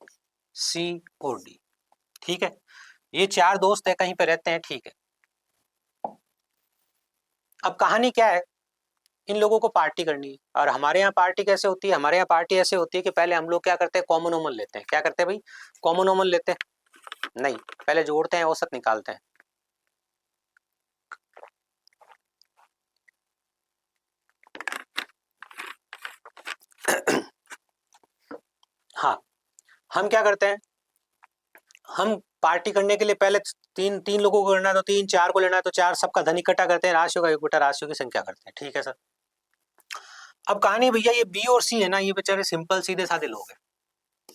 सी और डी, ठीक है। ये 4 दोस्त है, कहीं पे रहते हैं, ठीक है। अब कहानी क्या है, इन लोगों को पार्टी करनी है, और हमारे यहाँ पार्टी कैसे होती है, हमारे यहाँ पार्टी ऐसे होती है कि पहले हम लोग क्या करते हैं, कॉमन ओमन लेते हैं। क्या करते हैं भाई? कॉमन ओमन लेते हैं नहीं, पहले जोड़ते हैं, औसत निकालते हैं। हाँ, हम क्या करते हैं, हम पार्टी करने के लिए पहले तीन लोगों को करना है तो 3, 4 को लेना है तो 4, सबका धन इकट्ठा करते हैं, राशियों का योग बटा राशियों की संख्या करते हैं, ठीक है सर। अब कहानी भैया ये बी और सी है ना, ये बेचारे सिंपल सीधे साधे लोग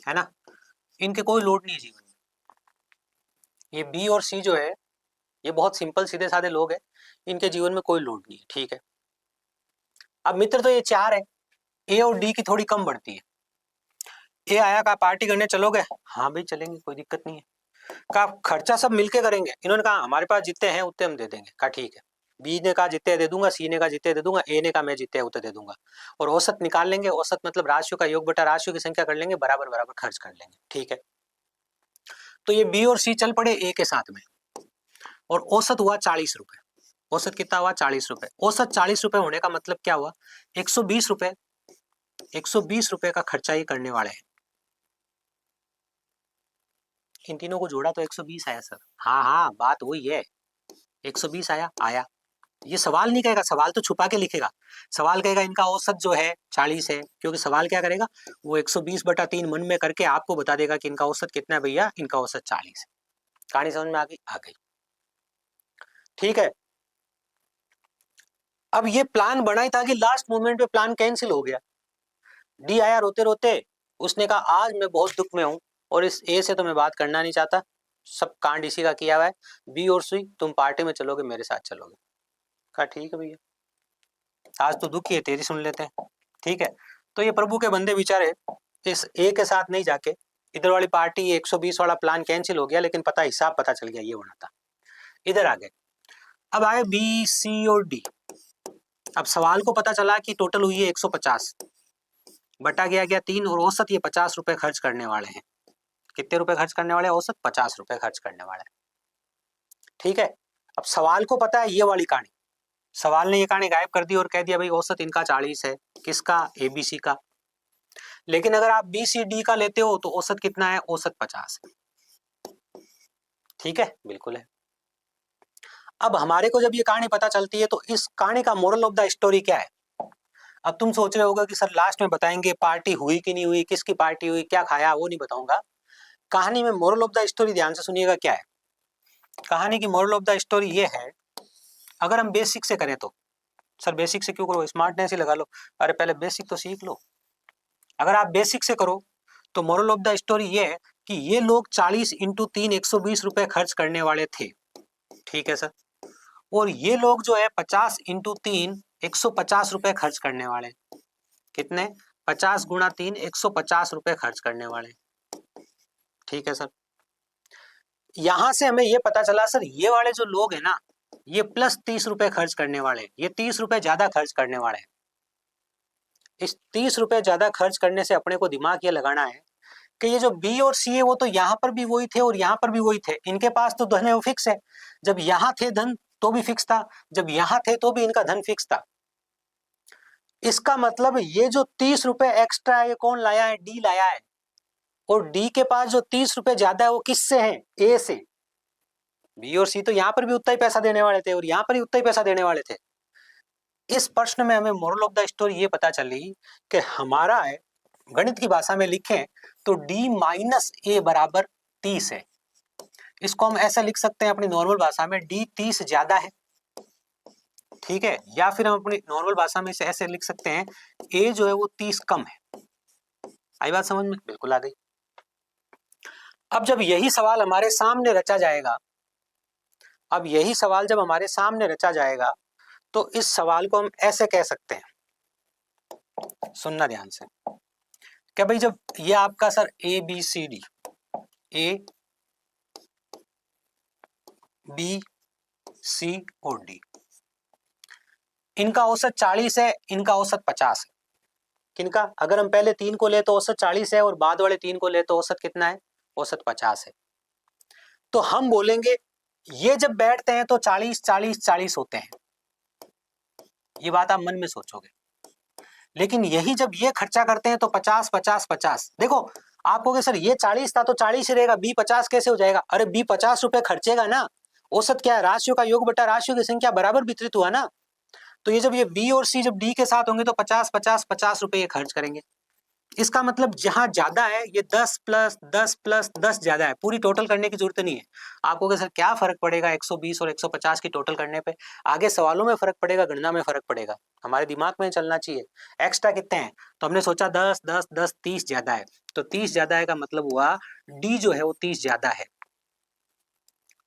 है ना, इनके कोई लोड नहीं है जीवन में। ये बी और सी जो है ये बहुत सिंपल सीधे साधे लोग हैं, इनके जीवन में कोई लोड नहीं है, ठीक है। अब मित्र तो ये 4 है, ए और डी की थोड़ी कम बढ़ती है। ए आया, कहा पार्टी करने चलोगे? हाँ भाई चलेंगे, कोई दिक्कत नहीं है। कहा खर्चा सब मिलके करेंगे? इन्होंने कहा हमारे पास जितने हैं उतने हम दे देंगे। कहा ठीक है। बी ने कहा जितने दे दूंगा, सी ने कहा जितने दे दूंगा, ए ने कहा मैं जितने उतने दे दूंगा, और औसत निकाल लेंगे। औसत मतलब राशियों का योग बटा राशियों की संख्या कर लेंगे, बराबर बराबर खर्च कर लेंगे, ठीक है। तो ये बी और सी चल पड़े ए के साथ में, और औसत हुआ 40 रुपए। औसत कितना हुआ? 40 रुपए। औसत 40 रुपए होने का मतलब क्या हुआ? 120 रुपए 120 रुपए का खर्चा ये करने वाले हैं। इन तीनों को जोड़ा तो 120 आया सर। हाँ हाँ, बात वही है, 120 आया। ये सवाल नहीं कहेगा, सवाल तो छुपा के लिखेगा। सवाल कहेगा इनका औसत जो है 40 है, क्योंकि सवाल क्या करेगा, वो 120/3 मन में करके आपको बता देगा कि इनका औसत कितना है भैया, इनका औसत 40 है। कहानी समझ में आ गई? आ गई, ठीक है। अब ये प्लान बना ही था कि लास्ट मोमेंट पे प्लान कैंसिल हो गया। डी आया रोते रोते, उसने कहा आज मैं बहुत दुख में हूं और इस ए से तो मैं बात करना नहीं चाहता, सब कांड इसी का किया हुआ है। बी और सी तुम पार्टी में चलोगे, मेरे साथ चलोगे। कहा ठीक है भैया, आज तो दुखी है, तेरी सुन लेते हैं। ठीक है, तो ये प्रभु के बंदे बेचारे इस ए के साथ नहीं जाके इधर वाली पार्टी, 120 वाला प्लान कैंसिल हो गया, लेकिन पता हिसाब पता चल गया ये होना था। इधर आ गए, अब आए बी सी और डी। अब सवाल को पता चला कि टोटल हुई है 150, बटा गया 3 और औसत ये 50 रुपए खर्च करने वाले हैं। कितने रुपए खर्च करने वाले हैं? औसत 50 रुपए खर्च करने वाले हैं। ठीक है, अब सवाल को पता है ये वाली कहानी, सवाल ने ये कहानी गायब कर दी और कह दिया भाई औसत इनका 40 है। किसका? एबीसी का। लेकिन अगर आप बी सी डी का लेते हो तो औसत कितना है? औसत 50 है। ठीक है, बिल्कुल है। अब हमारे को जब ये कहानी पता चलती है तो इस कहानी का मोरल ऑफ द स्टोरी क्या है? अब तुम सोच रहे होगा कि सर लास्ट में बताएंगे पार्टी हुई कि नहीं हुई, किसकी पार्टी हुई, क्या खाया, वो नहीं बताऊंगा। कहानी में मोरल ऑफ द स्टोरी ध्यान से सुनिएगा क्या है। कहानी की मोरल ऑफ द स्टोरी ये है, अगर हम बेसिक से करें तो, सर बेसिक से क्यों करो, स्मार्टनेस ही लगा लो। अरे पहले बेसिक तो सीख लो। अगर आप बेसिक से करो तो मोरल ऑफ द स्टोरी ये है कि ये लोग 40 इंटू 3 120 रुपए खर्च करने वाले थे। ठीक है सर, और ये लोग जो है 50 इंटू 3 150 रुपए खर्च करने वाले। कितने? 50 गुणा 3 150 रुपए खर्च करने वाले। ठीक है सर, यहां से हमें ये पता चला सर ये वाले जो लोग हैं ना, ये प्लस 30 रुपए खर्च करने वाले, ये 30 रुपए ज्यादा खर्च करने वाले हैं। इस 30 रुपए ज्यादा खर्च करने से अपने को दिमाग ये लगाना है कि ये जो बी और सी है वो तो यहाँ पर भी वही थे और यहाँ पर भी वही थे, इनके पास तो धन है वो फिक्स है। जब यहाँ थे धन तो भी फिक्स था, जब यहाँ थे तो भी इनका धन फिक्स था। इसका मतलब ये जो 30 रुपए एक्स्ट्रा है ये कौन लाया है? डी लाया है। और डी के पास जो 30 रुपए ज्यादा है वो किससे है? ए से। बी और सी तो यहाँ पर भी उतना ही पैसा देने वाले थे और यहाँ पर भी उतना ही पैसा देने वाले थे। इस प्रश्न में हमें मोरल ऑफ द स्टोरी ये पता चली कि हमारा है, गणित की भाषा में लिखें तो d माइनस ए बराबर 30 है। इसको हम ऐसा लिख सकते हैं अपनी नॉर्मल भाषा में, d 30 ज्यादा है। ठीक है, या फिर हम अपनी नॉर्मल भाषा में इसे ऐसे लिख सकते हैं, a जो है वो 30 कम है। आई बात समझ में? बिल्कुल आ गई। अब जब यही सवाल हमारे सामने रचा जाएगा, अब यही सवाल जब हमारे सामने रचा जाएगा तो इस सवाल को हम ऐसे कह सकते हैं, सुनना ध्यान से, क्या भाई जब ये आपका sir A B C D, A B C और डी, इनका औसत 40 है, इनका औसत 50 है। किनका? अगर हम पहले 3 को ले तो औसत 40 है और बाद वाले 3 को ले तो औसत कितना है? औसत 50 है। तो हम बोलेंगे ये जब बैठते हैं तो 40 40 40 होते हैं। ये बात आप मन में सोचोगे। लेकिन यही जब ये खर्चा करते हैं तो 50 50 50। देखो आप कहोगे सर ये 40 था तो 40 ही रहेगा, बी 50 कैसे हो जाएगा? अरे बी 50 रुपए खर्चेगा ना। औसत क्या है? राशियों का योग बटा राशियों की संख्या बराबर वितरित हुआ ना। तो ये जब ये बी और सी जब डी के साथ होंगे तो 50 50 50 रुपए ये खर्च करेंगे। इसका मतलब जहां ज्यादा है ये 10 प्लस 10 प्लस 10 ज्यादा है, पूरी टोटल करने की जरूरत नहीं है। आपको सर क्या फर्क पड़ेगा 120 और 150 की टोटल करने पे? आगे सवालों में फर्क पड़ेगा, गणना में फर्क पड़ेगा, हमारे दिमाग में चलना चाहिए। एक्स्ट्रा कितने हैं? तो हमने सोचा 10 10 10 30 ज्यादा है, तो 30 ज्यादा है का मतलब हुआ डी जो है वो 30 ज्यादा है।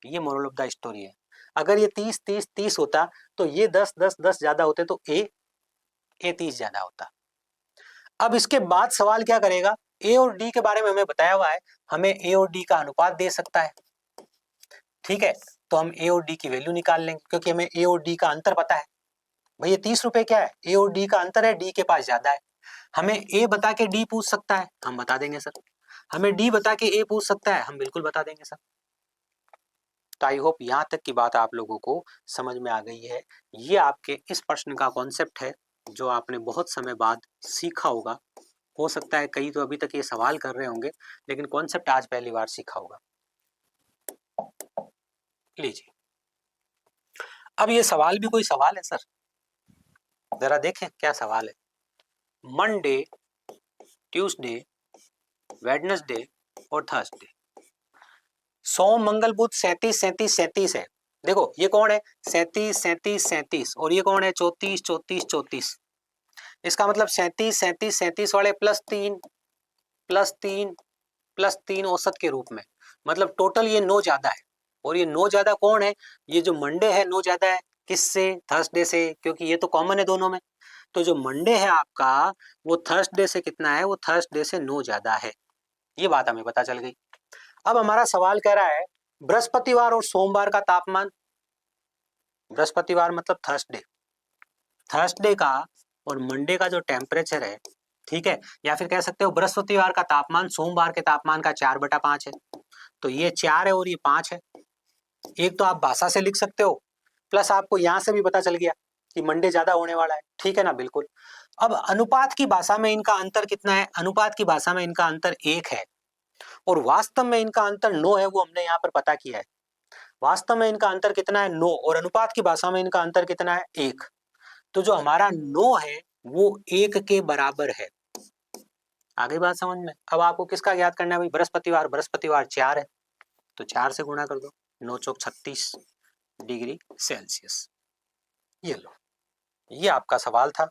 ये मोरल ऑफ द स्टोरी है। अगर ये 30 30 30 होता तो ये 10 10 10 ज्यादा होते तो ए 30 ज्यादा होता। अब इसके बाद सवाल क्या करेगा? ए और डी के बारे में हमें बताया हुआ है, हमें ए और डी का अनुपात दे सकता है। ठीक है, तो हम ए और डी की वैल्यू निकाल लेंगे क्योंकि हमें ए और डी का अंतर पता है। भाई ये 30 रुपए क्या है? ए और डी का अंतर है, डी के पास ज्यादा है। हमें ए बता के डी पूछ सकता है, हम बता देंगे सर। हमें डी बता के ए पूछ सकता है, हम बिल्कुल बता देंगे सर। तो आई होप यहां तक की बात आप लोगों को समझ में आ गई है। ये आपके इस प्रश्न का कॉन्सेप्ट है जो आपने बहुत समय बाद सीखा होगा। हो सकता है कई तो अभी तक ये सवाल कर रहे होंगे, लेकिन कॉन्सेप्ट आज पहली बार सीखा होगा। लीजिए, अब ये सवाल भी कोई सवाल है सर? जरा देखें क्या सवाल है। मंडे, ट्यूसडे, वेडनेसडे और थर्सडे, सोम मंगल बुध 37 37 37 है। देखो ये कौन है, 37 37 37, और ये कौन है, 34 34 34। इसका मतलब 37 37 37 वाले +3 +3 +3 औसत के रूप में, मतलब टोटल ये 9 ज्यादा है। और ये 9 ज्यादा कौन है, ये जो मंडे है 9 ज्यादा है किससे, थर्सडे से, क्योंकि ये तो कॉमन है दोनों में। तो जो मंडे है आपका वो थर्सडे से कितना है, वो थर्सडे से 9 ज्यादा है। ये बात हमें पता चल गई। अब हमारा सवाल कह रहा है बृहस्पतिवार और सोमवार का तापमान, बृहस्पतिवार मतलब थर्सडे, थर्सडे का और मंडे का जो टेम्परेचर है, ठीक है, या फिर कह सकते हो बृहस्पतिवार का तापमान सोमवार के तापमान का 4/5 है। तो ये 4 है और ये 5 है। एक तो आप भाषा से लिख सकते हो, प्लस आपको यहां से भी पता चल गया कि मंडे ज्यादा होने वाला है, ठीक है ना, बिल्कुल। अब अनुपात की भाषा में इनका अंतर कितना है, अनुपात की भाषा में इनका अंतर 1 है, और वास्तव में इनका अंतर 9 है, वो हमने यहाँ पर पता किया है। वास्तव में इनका अंतर कितना है, 9, और अनुपात की भाषा में इनका अंतर कितना है, 1। तो जो हमारा 9 है वो 1 के बराबर है। आगे बात समझ में। अब आपको किसका याद करना है भाई, बृहस्पतिवार, बृहस्पतिवार 4 है तो 4 से गुणा कर दो, 9 चौक 36 डिग्री सेल्सियस। ये लो, ये आपका सवाल था।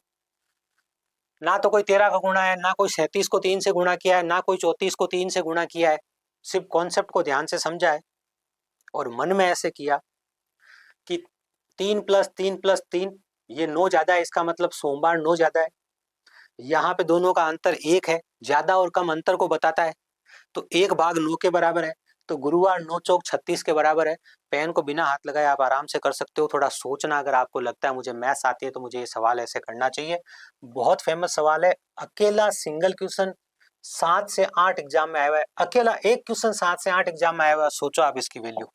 ना तो कोई 13 का गुणा है, ना कोई 37 को 3 से गुणा किया है, ना कोई 34 को 3 से गुणा किया है। सिर्फ कॉन्सेप्ट को ध्यान से समझा है और मन में ऐसे किया कि 3 + 3 + 3, ये 9 ज्यादा है, इसका मतलब सोमवार 9 ज्यादा है। यहाँ पे दोनों का अंतर 1 है, ज्यादा और कम अंतर को बताता है, तो 1/9 के बराबर है। तो गुरुवार 9 चौक 36 के बराबर है। पेन को बिना हाथ लगाए आप आराम से कर सकते हो, थोड़ा सोचना, अगर आपको लगता है मुझे मैथ्स आती है तो मुझे ये सवाल ऐसे करना चाहिए। बहुत फेमस सवाल है, अकेला सिंगल क्वेश्चन 7 से 8 एग्जाम में आया हुआ है, अकेला एक क्वेश्चन 7 से 8 एग्जाम में आया हुआ है। सोचो आप इसकी वैल्यू।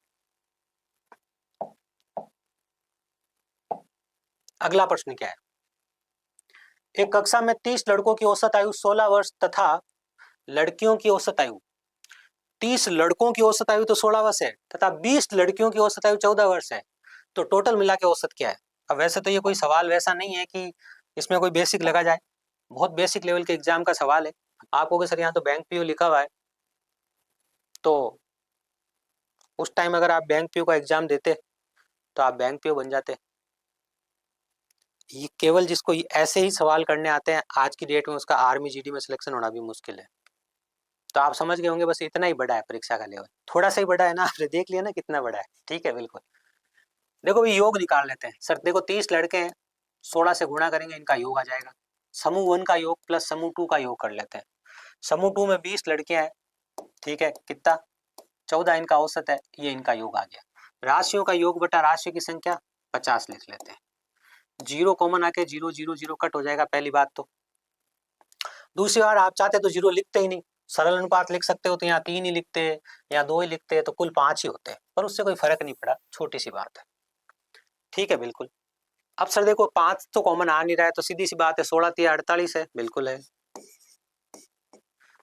अगला प्रश्न क्या है, एक कक्षा में 30 लड़कों की औसत आयु 16 वर्ष तथा लड़कियों की औसत आयु, 30 लड़कों की औसत आयु तो 16 वर्ष है तथा 20 लड़कियों की औसत आयु 14 वर्ष है, तो टोटल मिला के औसत क्या है। अब वैसे तो ये कोई सवाल वैसा नहीं है कि इसमें कोई बेसिक लगा जाए, बहुत बेसिक लेवल के एग्जाम का सवाल है। आप कहोगे सर यहाँ तो बैंक पीओ लिखा हुआ है, तो उस टाइम अगर आप बैंक पीओ का एग्जाम देते तो आप बैंक पीओ बन जाते। ये केवल जिसको ऐसे ही सवाल करने आते हैं आज की डेट में, उसका आर्मी जीडी में सिलेक्शन होना भी मुश्किल है। तो आप समझ गए होंगे बस इतना ही बड़ा है परीक्षा का लेवल, थोड़ा सा ही बड़ा है ना, आपने देख लिया ना कितना बड़ा है, ठीक है बिल्कुल। देखो भाई योग निकाल लेते हैं सर, देखो 30 लड़के हैं, 16 से गुणा करेंगे इनका योग आ जाएगा। समूह 1 का योग प्लस समूह 2 का योग कर लेते हैं। समूह 2 में 20 लड़कियां हैं, ठीक है, कितना, 14 इनका औसत है, ये इनका योग आ गया। राशियों का योग बटा राशि की संख्या 50 लिख लेते हैं। 0 कॉमन आके 0 0 0 कट हो जाएगा, पहली बात तो। दूसरी बार आप चाहते तो 0 लिखते ही नहीं, सरल अनुपात लिख सकते हो, तो यहाँ 3 ही लिखते, या 2 ही लिखते, तो कुल 5 ही होते, पर उससे कोई फर्क नहीं पड़ा, छोटी सी बात है, ठीक है बिल्कुल। अब सर देखो 5 तो कॉमन आ नहीं रहा है, तो सीधी सी बात है 16 × 48 है, बिल्कुल है।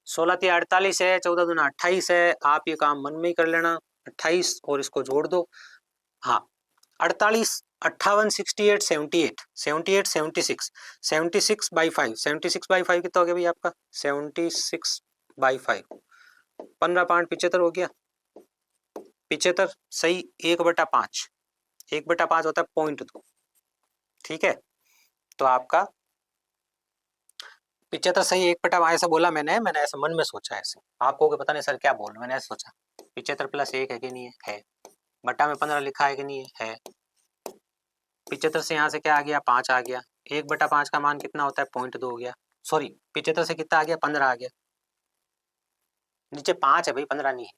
16 × 48 है, 14 दूना 28 है, आप ये काम मन में ही कर लेना, 28 और इसको जोड़ दो। हाँ 48 58 68 78 78 76 76/5, 76/5 कितना हो गया भाई आपका, 76/5, 15/5 हो गया। 75 सही 1/5, 1/5 होता है 0.2, ठीक है। तो आपका 75 सही 1/5 ऐसा बोला मैंने ऐसा मन में सोचा, ऐसे आप कहोगे पता नहीं सर क्या बोल रहे, मैंने ऐसा सोचा 75 + 1 है कि नहीं है, बटा में 15 लिखा है कि नहीं है। 75 से यहाँ से क्या आ गया, 5 आ गया, 1/5 का मान कितना होता है, 0.2 हो गया। सॉरी 75 से कितना आ गया, 15 आ गया, नीचे 5 है भाई, 15 नहीं है।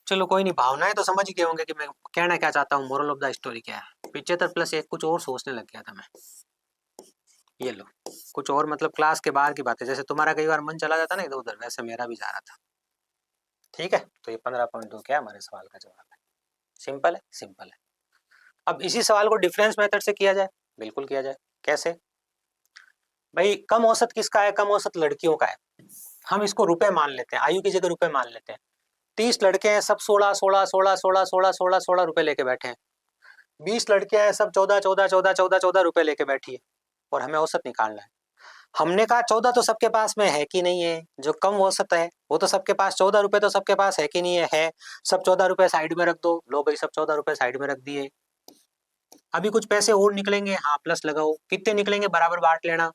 चलो कोई नहीं, भावनाएं तो समझ गए होंगे कि मैं कहना क्या चाहता हूँ, मोरल ऑफ द स्टोरी क्या है। 75 + 1 कुछ और सोचने लग गया था मैं, ये लो कुछ और, मतलब क्लास के बाहर की बात है, जैसे तुम्हारा कई बार मन चला जाता ना इधर उधर, वैसे मेरा भी जा रहा था, ठीक है। तो ये 15.2 क्या हमारे सवाल का जवाब है, सिंपल है, सिंपल है। अब इसी सवाल को डिफरेंस मेथड से किया जाए, बिल्कुल किया जाए। कैसे भाई? कम औसत किसका है? कम औसत लड़कियों का है। हम इसको रुपए मान लेते हैं, आयु की जगह रुपए मान लेते हैं। 30 लड़के हैं, सब 16 16 16 16 16 16 16 रुपए लेके बैठे हैं। 20 लड़के हैं, सब 14 14 14 14 14 रुपए लेके बैठी है, और हमें औसत निकालना है। हमने कहा 14 तो सबके पास में है कि नहीं है? जो कम औसत है वो तो सबके पास 14 रुपए तो सबके पास है कि नहीं है? है। सब 14 रुपए साइड में रख दो। लो भाई, सब 14 रुपए साइड में रख दिए। अभी कुछ पैसे और निकलेंगे, हाँ प्लस लगाओ। कितने निकलेंगे? बराबर बांट लेना।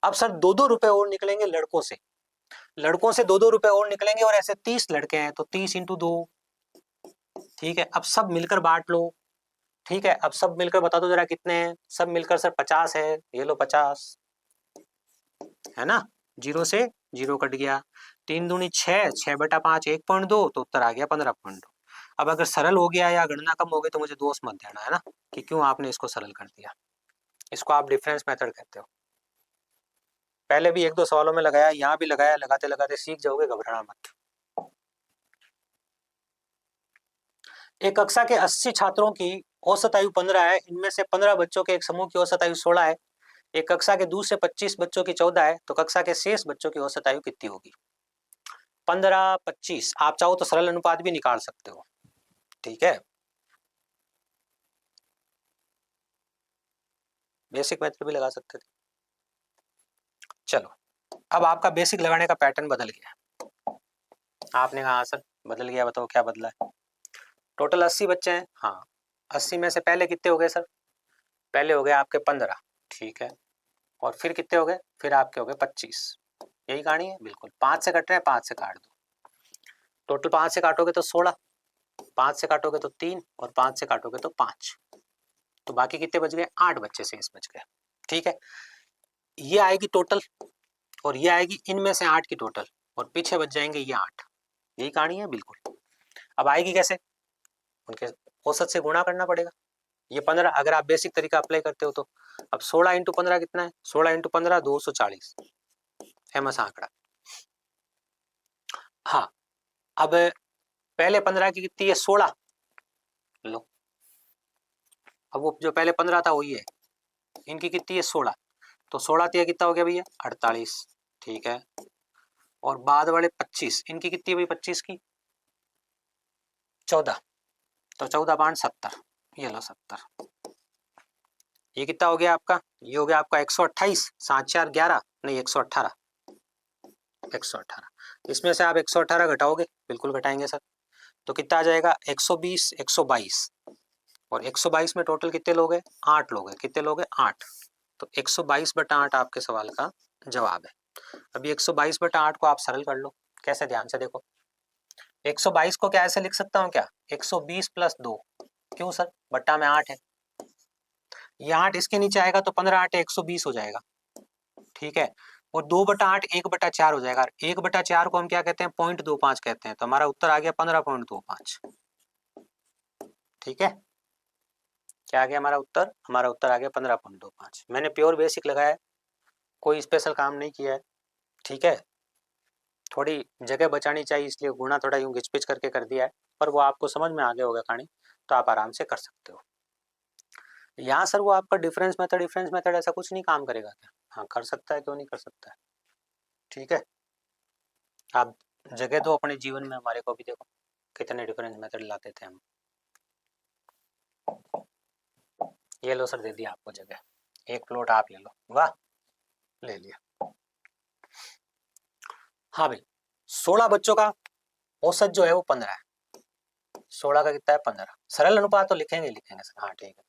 अब सर 2-2 रुपए और निकलेंगे लड़कों से। लड़कों से 2-2 रुपए और निकलेंगे, और ऐसे 30 लड़के हैं तो 30 इंटू 2। ठीक है, अब सब मिलकर बांट लो। ठीक है, अब सब मिलकर बता दो जरा कितने हैं? सब मिलकर सर 50 है। ये लो 50, है ना? 0 से 0 कट गया। 3 दूनी 6, 6/5 1.2, तो उत्तर आ गया 15.2। अब अगर सरल हो गया या गणना कम हो गई तो मुझे दोष मत देना, है ना, कि क्यों आपने इसको सरल कर दिया। इसको आप डिफरेंस मेथड कहते हो। पहले भी 1-2 सवालों में लगाया, यहाँ भी लगाया, लगाते लगाते सीख जाओगे, घबराना मत। एक कक्षा के 80 छात्रों की औसत आयु 15 है। इनमें से 15 बच्चों के एक समूह की औसत आयु 16 है। एक कक्षा के दूसरे 25 बच्चों की 14 है, तो कक्षा के शेष बच्चों की औसत आयु कितनी होगी? 15 25। आप चाहो तो सरल अनुपात भी निकाल सकते हो। ठीक है, बेसिक मेथड भी लगा सकते थे। चलो, अब आपका बेसिक लगाने का पैटर्न बदल गया। आपने कहा सर बदल गया, बताओ क्या बदला है? टोटल 80 बच्चे हैं। हाँ, 80 में से पहले कितने हो गए सर? पहले हो गए आपके 15। ठीक है, और फिर कितने हो गए? फिर आपके हो गए 25। यही कहानी है। बिल्कुल, 5 से कट रहे हैं, 5 से काट दो। टोटल 5 से काटोगे तो 16, 5 से काटोगे तो 3, और 5 से काटोगे तो 5। तो बाकी कितने बच गए? 8 बच्चे शेष बच गए। ठीक है, ये आएगी टोटल, और ये आएगी इनमें से 8 की टोटल, और पीछे बच जाएंगे ये 8। यही कहानी है। बिल्कुल। अब आएगी कैसे? उनके औसत से गुणा करना पड़ेगा। ये 15 अगर आप बेसिक तरीका अप्लाई करते हो तो। अब 16 इंटू 15 कितना है? 16 इंटू 15 240। फेमस आंकड़ा। हाँ, अब पहले 15 की कितनी है? 16। लो, अब वो जो पहले 15 था वही है। इनकी कितनी है? 16। तो 16 तिया कितना हो गया भैया? 48। ठीक है, और बाद वाले 25, इनकी कितनी है भाई? 25 की 14, तो 14 70। ये लो 70। ये कितना हो गया आपका? ये हो गया आपका 128। 7 4 11, नहीं 118। 118, इसमें से आप 118 घटाओगे? बिल्कुल घटाएंगे सर। तो कितना आ जाएगा? 120 122, और 122 में टोटल कितने लोग हैं? 8 लोग हैं। कितने लोग हैं? 8। तो 122/8 आपके सवाल का जवाब है। अभी 122/8 को आप सरल कर लो। कैसे? ध्यान से देखो। 122 को क्या ऐसे लिख सकता हूँ क्या? 120 + 2। क्यों सर? बट्टा में 8 है। ये 8 इसके नीचे आएगा तो 15 8 120 हो जाएगा। ठीक है, और 2/8 1/4 हो जाएगा। 1/4 को हम क्या कहते हैं? 0.25 कहते हैं। तो हमारा उत्तर आ गया 15.25। ठीक है, क्या आ गया हमारा उत्तर? हमारा उत्तर आ गया 15.25। मैंने प्योर बेसिक लगाया, कोई स्पेशल काम नहीं किया है। ठीक है, थोड़ी जगह बचानी चाहिए इसलिए गुणा थोड़ा यूं घिच-पिच करके कर दिया है, पर वो आपको समझ में आ गया होगा कहानी, तो आप आराम से कर सकते हो। यहाँ सर वो आपका डिफरेंस मेथड ऐसा कुछ नहीं काम करेगा क्या? हाँ कर सकता है, क्यों नहीं कर सकता है। ठीक है, आप जगह दो अपने जीवन में, हमारे को भी देखो कितने डिफरेंस मेथड लाते थे हम। ये लो सर, दे दिया आपको जगह, एक प्लॉट आप ले लो। वाह, ले लिया। हाँ भाई, 16 बच्चों का औसत जो है वो 15 है। 16 का कितना है? 15। सरल अनुपात तो लिखेंगे लिखेंगे सर, हाँ ठीक है।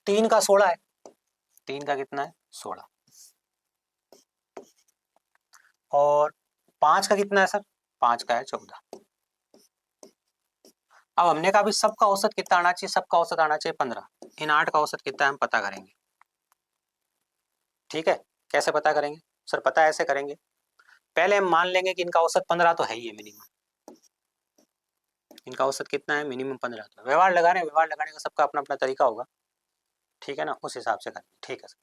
3 का 16 है। 3 का कितना है? 16। और 5 का कितना है सर? 5 का है 14। अब हमने कहा भी सबका औसत कितना आना चाहिए? सबका औसत आना चाहिए 15। इन 8 का औसत कितना है हम पता करेंगे। ठीक है, कैसे पता करेंगे सर? पता ऐसे करेंगे, पहले हम मान लेंगे कि इनका औसत 15 तो है ही है मिनिमम। इनका औसत कितना है? मिनिमम 15। तो व्यवहार लगा रहे हैं, व्यवहार लगाने का सबका अपना अपना तरीका होगा। ठीक है ना, उस हिसाब से करेंगे। ठीक है सर।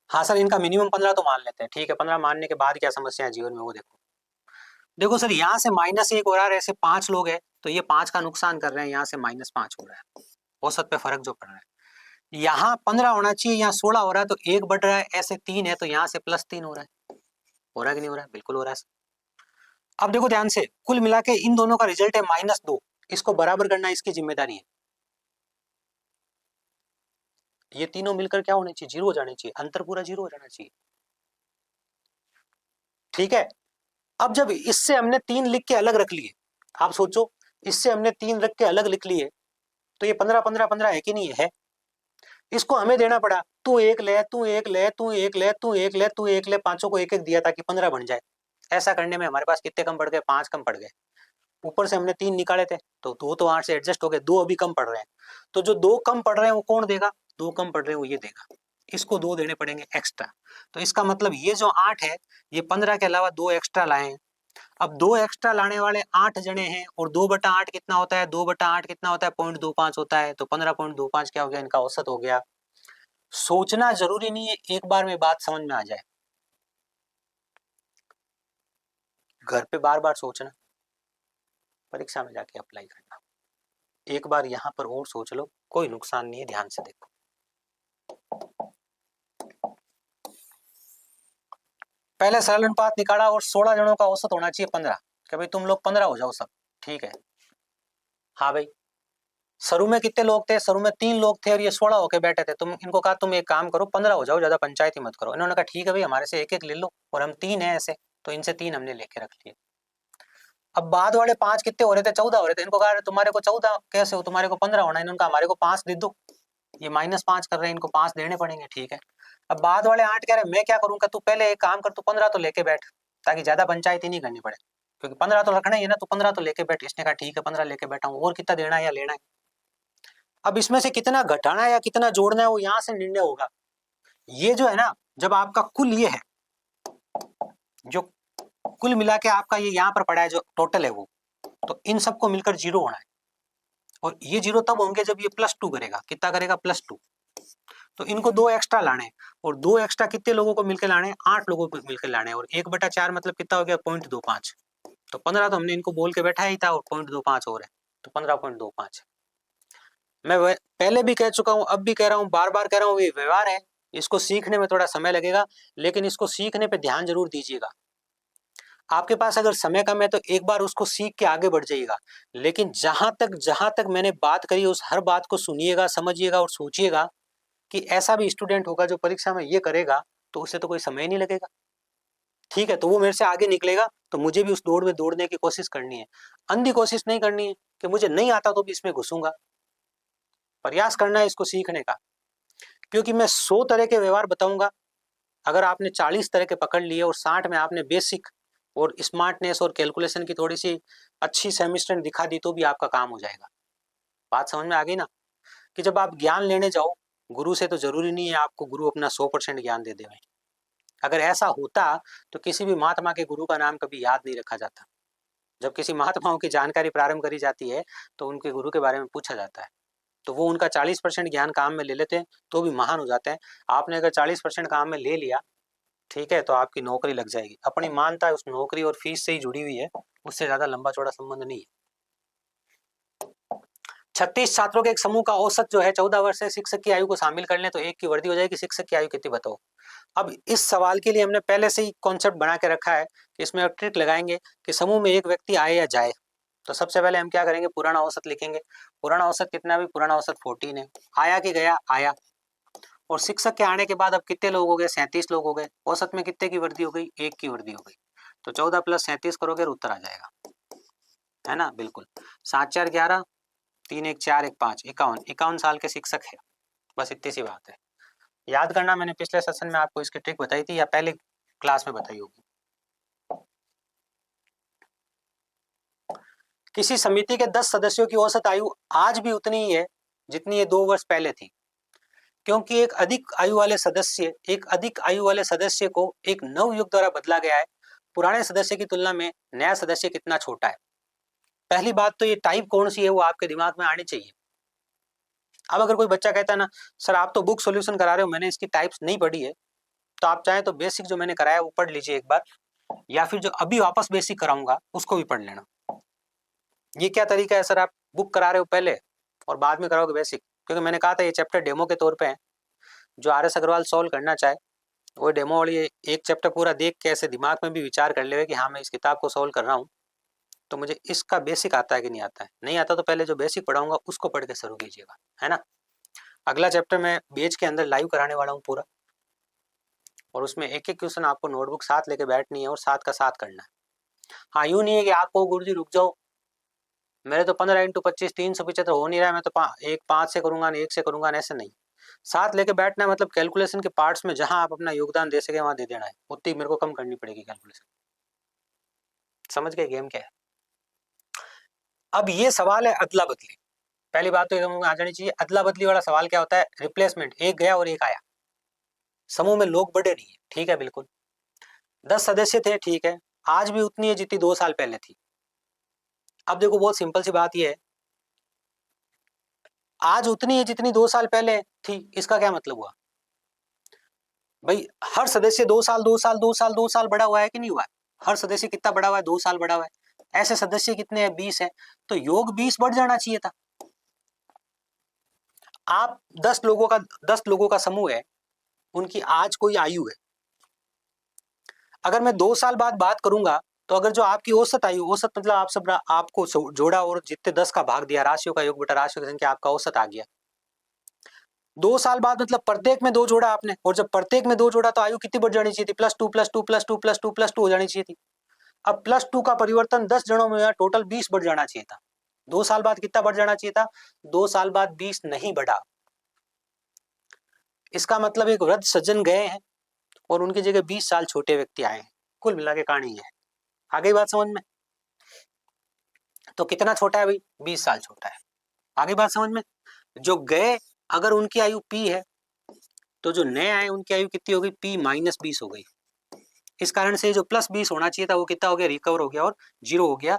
हाँ सर, इनका मिनिमम 15 तो मान लेते हैं। ठीक है, 15 मानने के बाद क्या समस्या है जीवन में वो देखो। देखो सर, यहाँ से -1 हो रहा है, ऐसे 5 लोग हैं तो ये 5 का नुकसान कर रहे हैं, यहाँ से -5 हो रहा है। औसत पे फर्क जो पड़ रहा है। यहाँ 15 होना चाहिए, यहाँ 16 हो रहा है, तो 1 बढ़ रहा है, ऐसे 3 है तो यहाँ से +3 हो रहा है। हो रहा है कि नहीं हो रहा है? बिल्कुल हो रहा है। अब देखो ध्यान से, कुल मिला के इन दोनों का रिजल्ट है -2, इसको बराबर करना इसकी जिम्मेदारी है। ये तीनों मिलकर क्या होने चाहिए? 0 हो जाने चाहिए, अंतर पूरा 0 हो जाना चाहिए। ठीक है, अब जब इससे हमने 3 लिख के अलग रख लिए, आप सोचो इससे हमने 3 रख के अलग लिख लिए, तो ये 15 15 15 है कि नहीं है? इसको हमें देना पड़ा, तू एक ले, तू एक ले, तू एक ले, तू एक ले, तू एक ले, पांचों को एक एक दिया ताकि 15 बन जाए। ऐसा करने में हमारे पास कितने कम पड़ गए? 5 कम पड़ गए। ऊपर से हमने 3 निकाले थे, तो 2 तो 8 से एडजस्ट हो गए, 2 अभी कम पड़ रहे हैं। तो जो 2 कम पड़ रहे हैं वो कौन देगा? 2 कम पड़ रहे हैं वो ये देगा, इसको 2 देने पड़ेंगे एक्स्ट्रा। तो इसका मतलब ये जो 8 है, ये 15 के अलावा 2 एक्स्ट्रा लाए हैं। अब 2 एक्स्ट्रा लाने वाले 8 जने हैं, और 2/8 कितना होता है? 2/8 कितना होता है? 0.25 होता है। तो 15.25 क्या हो गया? इनका औसत हो गया। सोचना जरूरी नहीं है एक बार में बात समझ में आ जाए, घर पे बार बार सोचना, परीक्षा में जाके अप्लाई करना। एक बार यहां पर और सोच लो, कोई नुकसान नहीं है, ध्यान से देखो। पहले सरल अनुपात निकाला और 16 जनों का औसत होना चाहिए 15, कि भाई तुम लोग 15 हो जाओ सब, ठीक है। हाँ भाई, शुरू में कितने लोग थे? शुरू में 3 लोग थे और ये 16 होके बैठे थे। तुम इनको कहा तुम एक काम करो 15 हो जाओ, ज्यादा पंचायती मत करो। इन्होंने कहा ठीक है भाई, हमारे से एक एक ले लो, और हम 3 हैं ऐसे, तो इनसे 3 हमने लेके रख लिए। अब बाद वाले 5 कितने हो रहे थे? 14 हो रहे थे। इनको कहा तुम्हारे को 14 कैसे हो, तुम्हारे को 15 होना है। इन्होंने कहा हमारे को 5 दे दो। ये -5 कर रहे हैं, इनको 5 देने पड़ेंगे, ठीक है। अब बाद वाले 8 कह रहे मैं क्या करूंगा? तू पहले एक काम कर, तू 15 तो लेके बैठ, ताकि ज्यादा पंचायती नहीं करनी पड़े, क्योंकि 15 तो रखना ही है ना, तू 15 तो लेके बैठ। इसने कहा ठीक है 15 लेके बैठा हूँ, और कितना देना है या लेना है। अब इसमें से कितना घटाना है या कितना जोड़ना है वो यहाँ से निर्णय होगा। ये जो है ना, जब आपका कुल ये है, जो कुल मिला के आपका ये यहाँ पर पड़ा है, जो टोटल है वो, तो इन सबको मिलकर 0 होना है। और ये 0 तब होंगे जब ये +2 करेगा। कितना करेगा? +2। तो इनको 2 एक्स्ट्रा लाने हैं, और 2 एक्स्ट्रा कितने लोगों को मिलकर लाने हैं? 8 लोगों को मिलकर लाने हैं। और 1/4 मतलब कितना हो गया? 0.25। तो 15 तो हमने इनको बोल के बैठा ही था, और 0.25 और है, तो 15.25। मैं पहले भी कह चुका हूं, अब भी कह रहा हूं, बार बार कह रहा हूं, ये व्यवहार है, इसको सीखने में थोड़ा समय लगेगा, लेकिन इसको सीखने पे ध्यान जरूर दीजिएगा। आपके पास अगर समय कम है तो एक बार उसको सीख के आगे बढ़ जाइएगा, लेकिन जहां तक मैंने बात करी उस हर बात को सुनिएगा, समझिएगा और सोचिएगा कि ऐसा भी स्टूडेंट होगा जो परीक्षा में ये करेगा, तो उसे तो कोई समय नहीं लगेगा, ठीक है। तो वो मेरे से आगे निकलेगा, तो मुझे भी उस दौड़ में दौड़ने की कोशिश करनी है। अंधी कोशिश नहीं करनी है कि मुझे नहीं आता तो भी इसमें घुसूंगा। प्रयास करना है इसको सीखने का, क्योंकि मैं 100 तरह के व्यवहार बताऊंगा, अगर आपने 40 तरह के पकड़ लिए और 60 में आपने बेसिक और स्मार्टनेस और कैलकुलेशन की थोड़ी सी अच्छी सेमिस्टर दिखा दी, तो भी आपका काम हो जाएगा। बात समझ में आ गई ना? कि जब आप ज्ञान लेने जाओ गुरु से, तो जरूरी नहीं है आपको गुरु अपना 100% ज्ञान दे देवे। अगर ऐसा होता तो किसी भी महात्मा के गुरु का नाम कभी याद नहीं रखा जाता। जब किसी महात्माओं की जानकारी प्रारंभ करी जाती है तो उनके गुरु के बारे में पूछा जाता है, तो वो उनका 40% ज्ञान काम में ले लेते हैं, तो भी महान हो जाते हैं। आपने अगर 40% काम में ले लिया, ठीक है, तो आपकी नौकरी लग जाएगी। अपनी मानता है उस नौकरी और फीस से ही जुड़ी हुई है, उससे ज्यादा लंबा चौड़ा संबंध नहीं है। 36 छात्रों के एक समूह का औसत जो है 14 वर्ष से शिक्षक की आयु को शामिल कर लें तो एक की वर्दी हो जाएगी। शिक्षक की आयु कितनी बताओ? अब इस सवाल के लिए हमने पहले से ही कॉन्सेप्ट बना के रखा है कि इसमें ट्रिक लगाएंगे कि समूह में एक व्यक्ति आए या जाए, तो सबसे पहले हम क्या करेंगे? पुराना औसत लिखेंगे। पुराना औसत कितना? भी पुराना औसत 14 है। आया कि गया? आया। और शिक्षक के आने के बाद अब कितने लोग हो गए? 37 लोग हो गए। औसत में कितने की वृद्धि हो गई? 1 की वृद्धि हो गई। तो 14 + 37 करोगे और उत्तर आ जाएगा, है ना? बिल्कुल। 7 4 11, 3 1 4 1 5, 51 साल के शिक्षक है। बस इतनी सी बात है। याद करना, मैंने पिछले सेशन में आपको इसकी ट्रिक बताई थी या पहले क्लास में बताई होगी। किसी समिति के 10 सदस्यों की औसत आयु आज भी उतनी ही है जितनी ये 2 वर्ष पहले थी, क्योंकि एक अधिक आयु वाले सदस्य को एक नवयुक्त द्वारा बदला गया है। पुराने सदस्य की तुलना में नया सदस्य कितना छोटा है? पहली बात तो ये टाइप कौन सी है वो आपके दिमाग में आनी चाहिए। अब अगर कोई बच्चा कहता है ना सर आप तो बुक सॉल्यूशन करा रहे हो, मैंने इसकी टाइप्स नहीं पढ़ी है, तो आप चाहें तो बेसिक जो मैंने कराया वो पढ़ लीजिए एक बार, या फिर जो अभी वापस बेसिक कराऊंगा उसको भी पढ़ लेना। ये क्या तरीका है सर? आप बुक करा रहे हो पहले और बाद में कराओगे बेसिक? क्योंकि मैंने कहा था ये चैप्टर डेमो के तौर पे है। जो RS अग्रवाल सॉल्व करना चाहे वो डेमो वाली एक चैप्टर पूरा देख के ऐसे दिमाग में भी विचार कर ले कि हाँ मैं इस किताब को सॉल्व कर रहा हूँ, तो मुझे इसका बेसिक आता है कि नहीं आता है। नहीं आता तो पहले जो बेसिक पढ़ाऊंगा उसको पढ़ के शुरू कीजिएगा, है ना। अगला चैप्टर मैं बेच के अंदर लाइव कराने वाला हूँ पूरा, और उसमें एक एक क्वेश्चन आपको नोटबुक साथ लेके बैठनी है और साथ का साथ करना है। हाँ, यूँ नहीं है कि आपको गुरुजी रुक जाओ, मेरे तो 15 × 25 375 हो नहीं रहा है, मैं तो 5 से करूंगा ना 1 से करूंगा ना, ऐसे नहीं। साथ लेके बैठना है, मतलब कैलकुलेशन के पार्ट्स में जहां आप अपना योगदान दे सके वहां दे देना है, उतनी मेरे को कम करनी पड़ेगी कैलकुलेशन। समझ गए गेम क्या है। अब ये सवाल है अदला बदली। पहली बात तो एकदम आ जानी चाहिए, अदला बदली वाला सवाल क्या होता है, रिप्लेसमेंट, एक गया और एक आया, समूह में लोग बढ़े नहीं है, ठीक है बिल्कुल, 10 सदस्य थे, ठीक है, आज भी उतनी है जितनी 2 साल पहले थी। अब देखो बहुत सिंपल सी बात यह है, आज उतनी है जितनी 2 साल पहले थी, इसका क्या मतलब हुआ भाई, हर सदस्य 2 साल 2 साल 2 साल 2 साल बड़ा हुआ है कि नहीं हुआ है, हर सदस्य कितना बड़ा हुआ है, 2 साल बड़ा हुआ है। ऐसे सदस्य कितने हैं, 20 है, तो योग 20 बढ़ जाना चाहिए था। आप 10 लोगों का समूह है, उनकी आज कोई आयु है, अगर मैं 2 साल बाद बात करूंगा तो अगर जो आपकी औसत आयु, औसत मतलब आप सब आपको जोड़ा और जितने 10 का भाग दिया, राशियों का योग बटा राशियों की संख्या, आपका औसत आ गया। 2 साल बाद मतलब प्रत्येक में 2 जोड़ा आपने, और जब प्रत्येक में 2 जोड़ा तो आयु कितनी बढ़ जानी चाहिए थी, +2 +2 +2 +2 +2 हो जानी चाहिए थी। अब +2 का परिवर्तन 10 जनों में हुआ, टोटल 20 बढ़ जाना चाहिए था। 2 साल बाद कितना बढ़ जाना चाहिए था, 2 साल बाद 20 नहीं बढ़ा। इसका मतलब एक वृद्ध सज्जन गए हैं और उनकी जगह 20 साल छोटे व्यक्ति आए हैं, कुल मिला के कहानी है। आ गई बात समझ में। तो कितना छोटा है भाई, 20 साल छोटा है। आगे बात समझ में। जो गए अगर उनकी आयु P है, तो जो नए आए उनकी आयु कितनी हो गई, P-20 हो गई। इस कारण से जो +20 होना चाहिए था वो कितना हो गया, रिकवर हो गया और 0 हो गया।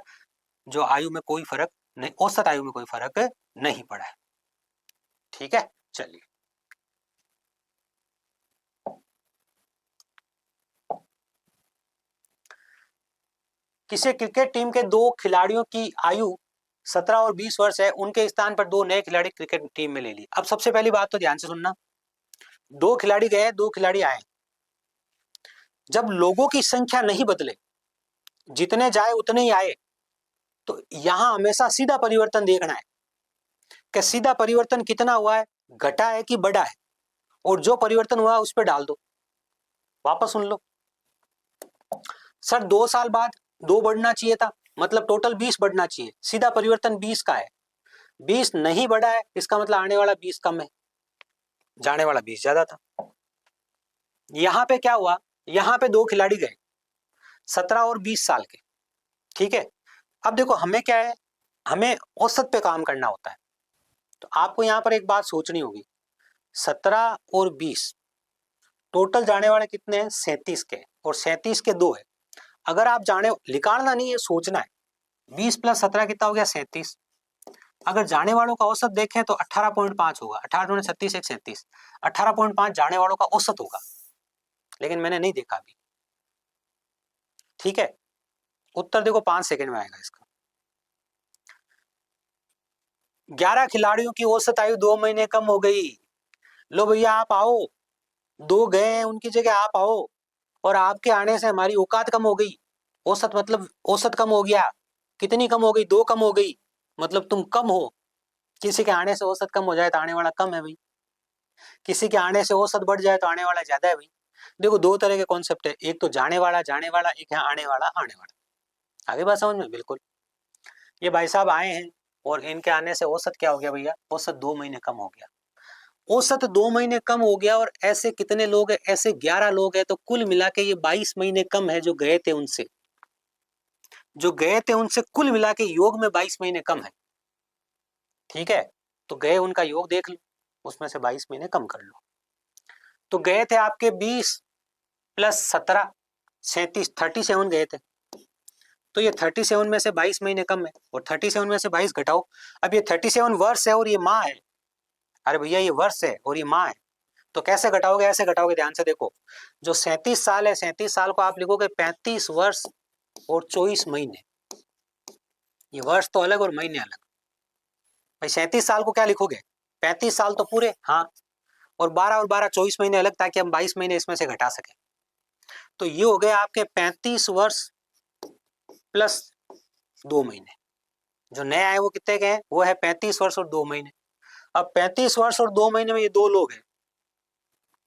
जो आयु में कोई फर्क नहीं, औसत आयु में कोई फर्क नहीं पड़ा है। ठीक है, चलिए किसी क्रिकेट टीम के 2 खिलाड़ियों की आयु 17 और 20 वर्ष है, उनके स्थान पर 2 नए खिलाड़ी क्रिकेट टीम में ले लिए। अब सबसे पहली बात तो ध्यान से सुनना, 2 खिलाड़ी गए 2 खिलाड़ी आए, जब लोगों की संख्या नहीं बदले, जितने जाए उतने ही आए, तो यहां हमेशा सीधा परिवर्तन देखना है कि सीधा परिवर्तन कितना हुआ है, घटा है कि बढ़ा है, और जो परिवर्तन हुआ उस पर डाल दो। वापस सुन लो, सर 2 साल बाद 2 बढ़ना चाहिए था, मतलब टोटल 20 बढ़ना चाहिए, सीधा परिवर्तन 20 का है, 20 नहीं बढ़ा है, इसका मतलब आने वाला 20 कम है, जाने वाला 20 ज्यादा था। यहां पे क्या हुआ, यहां पे 2 खिलाड़ी गए 17 और 20 साल के, ठीक है। अब देखो हमें क्या है, हमें औसत पे काम करना होता है, तो आपको यहां पर एक बात सोचनी होगी, 17 और 20 टोटल जाने वाले कितने हैं, 37 के, और 37 के 2 है। अगर आप जाने, निकालना नहीं है, सोचना है, 20 + 17 कितना हो गया, 37। अगर जाने वालों का औसत देखें तो 18.5 होगा, 18 × 36 = 37, 18.5 जाने वालों का औसत होगा, लेकिन मैंने नहीं देखा अभी। ठीक है, उत्तर देखो 5 सेकंड में आएगा इसका। 11 खिलाड़ियों की औसत आयु 2 महीने कम हो गई। लो भैया आप आओ, 2 गए हैं उनकी जगह आप आओ, और आपके आने से हमारी औकात कम हो गई। औसत मतलब औसत कम हो गया, कितनी कम हो गई, 2 कम हो गई, मतलब तुम कम हो। किसी के आने से औसत कम हो जाए तो आने वाला कम है भाई, किसी के आने से औसत बढ़ जाए तो आने वाला ज्यादा है भाई। देखो 2 तरह के कॉन्सेप्ट है, एक तो जाने वाला, एक है आने वाला, आने वाला। आगे बात समझ में, बिल्कुल। ये भाई साहब आए हैं और इनके आने से औसत क्या हो गया भैया, औसत 2 महीने कम हो गया, औसत 2 महीने कम हो गया। और ऐसे कितने लोग हैं, ऐसे 11 लोग हैं, तो कुल मिला के ये 22 महीने कम है जो गए थे उनसे, जो गए थे उनसे कुल मिला के योग में 22 महीने कम है। ठीक है, तो गए उनका योग देख लो, उसमें से 22 महीने कम कर लो। तो गए थे आपके 20 + 17 37, 37 गए थे, तो ये 37 में से 22 महीने कम है, और 37 में से 22 घटाओ। अब ये 37 वर्ष है और ये माह है, अरे भैया ये वर्ष है और ये माह है, तो कैसे घटाओगे, ऐसे घटाओगे, ध्यान से देखो। जो 37 साल है, 37 साल को आप लिखोगे 35 वर्ष और 24 महीने। ये वर्ष तो अलग और महीने अलग। भाई 37 साल को क्या लिखोगे, 35 साल तो पूरे, हाँ, और 12 24 महीने अलग, ताकि हम 22 महीने इसमें से घटा सके। तो ये हो गए आपके 35 वर्ष प्लस 2 महीने। जो नए आए वो कितने के हैं, वो है 35 वर्ष और 2 महीने। अब 35 वर्ष और 2 महीने में ये 2 लोग हैं,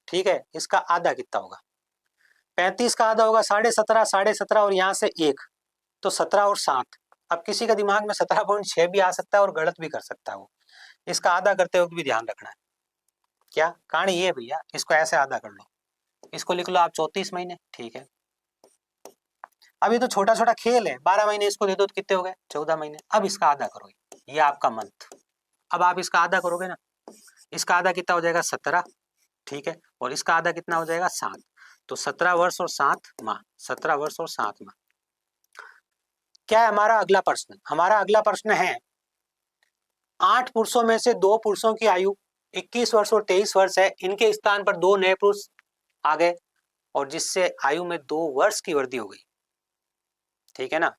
ठीक है, इसका आधा कितना होगा, 35 का आधा होगा 17.5, 17.5 और यहाँ से 1, तो 17 और 7। अब किसी का दिमाग में 17.6 भी आ सकता है और गलत भी कर सकता है वो, इसका आधा करते वक्त भी ध्यान रखना है। क्या कहानी ये भैया, इसको ऐसे आधा कर लो, इसको लिख लो आप 34 महीने, ठीक है। अब ये तो छोटा छोटा खेल है, 12 महीने इसको दे दो तो कितने हो गए, 14 महीने। अब इसका आधा करो, ये आपका मंथ। अब आप इसका आधा करोगे ना, इसका आधा कितना हो जाएगा 17, ठीक है, और इसका आधा कितना हो जाएगा 7, तो 17 वर्ष और 7 माह, 17 वर्ष और 7 माह। क्या है हमारा अगला प्रश्न, हमारा अगला प्रश्न है 8 पुरुषों में से 2 पुरुषों की आयु 21 वर्ष और 23 वर्ष है, इनके स्थान पर 2 नए पुरुष आ गए, और जिससे आयु में 2 वर्ष की वृद्धि हो गई, ठीक है ना,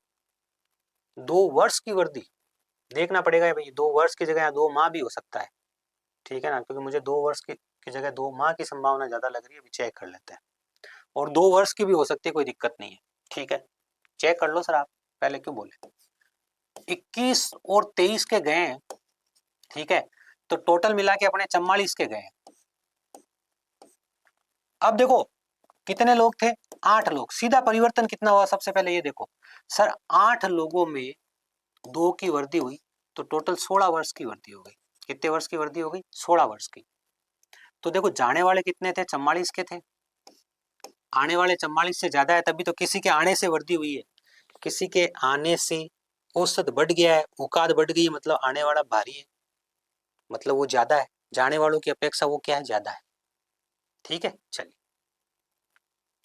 2 वर्ष की वृद्धि। देखना पड़ेगा भाई, 2 वर्ष की जगह 2 माह भी हो सकता है, ठीक है ना, क्योंकि मुझे 2 वर्ष की जगह 2 माह की संभावना ज्यादा लग रही है, अभी चेक कर लेते हैं। और 2 वर्ष की भी हो सकती है, कोई दिक्कत नहीं है, ठीक है, चेक कर लो सर आप, पहले क्यों बोले। 21 और 23 के गए हैं, ठीक है, तो टोटल मिला के अपने 44 के गए। अब देखो कितने लोग थे, 8 लोग, सीधा परिवर्तन कितना हुआ, सबसे पहले ये देखो सर, 8 लोगों में 2 की वृद्धि हुई, तो टोटल 16 वर्ष की वृद्धि हो गई। कितने वर्ष की वृद्धि हो गई, 16 वर्ष की। तो देखो जाने वाले कितने थे, 44 के थे, आने वाले 44 से ज्यादा है, तभी तो किसी के आने से वृद्धि हुई है, किसी के आने से औसत बढ़ गया है, औकात बढ़ गई है, मतलब आने वाला भारी है, मतलब वो ज्यादा है, जाने वालों की अपेक्षा वो क्या है, ज्यादा है, ठीक है। चलिए,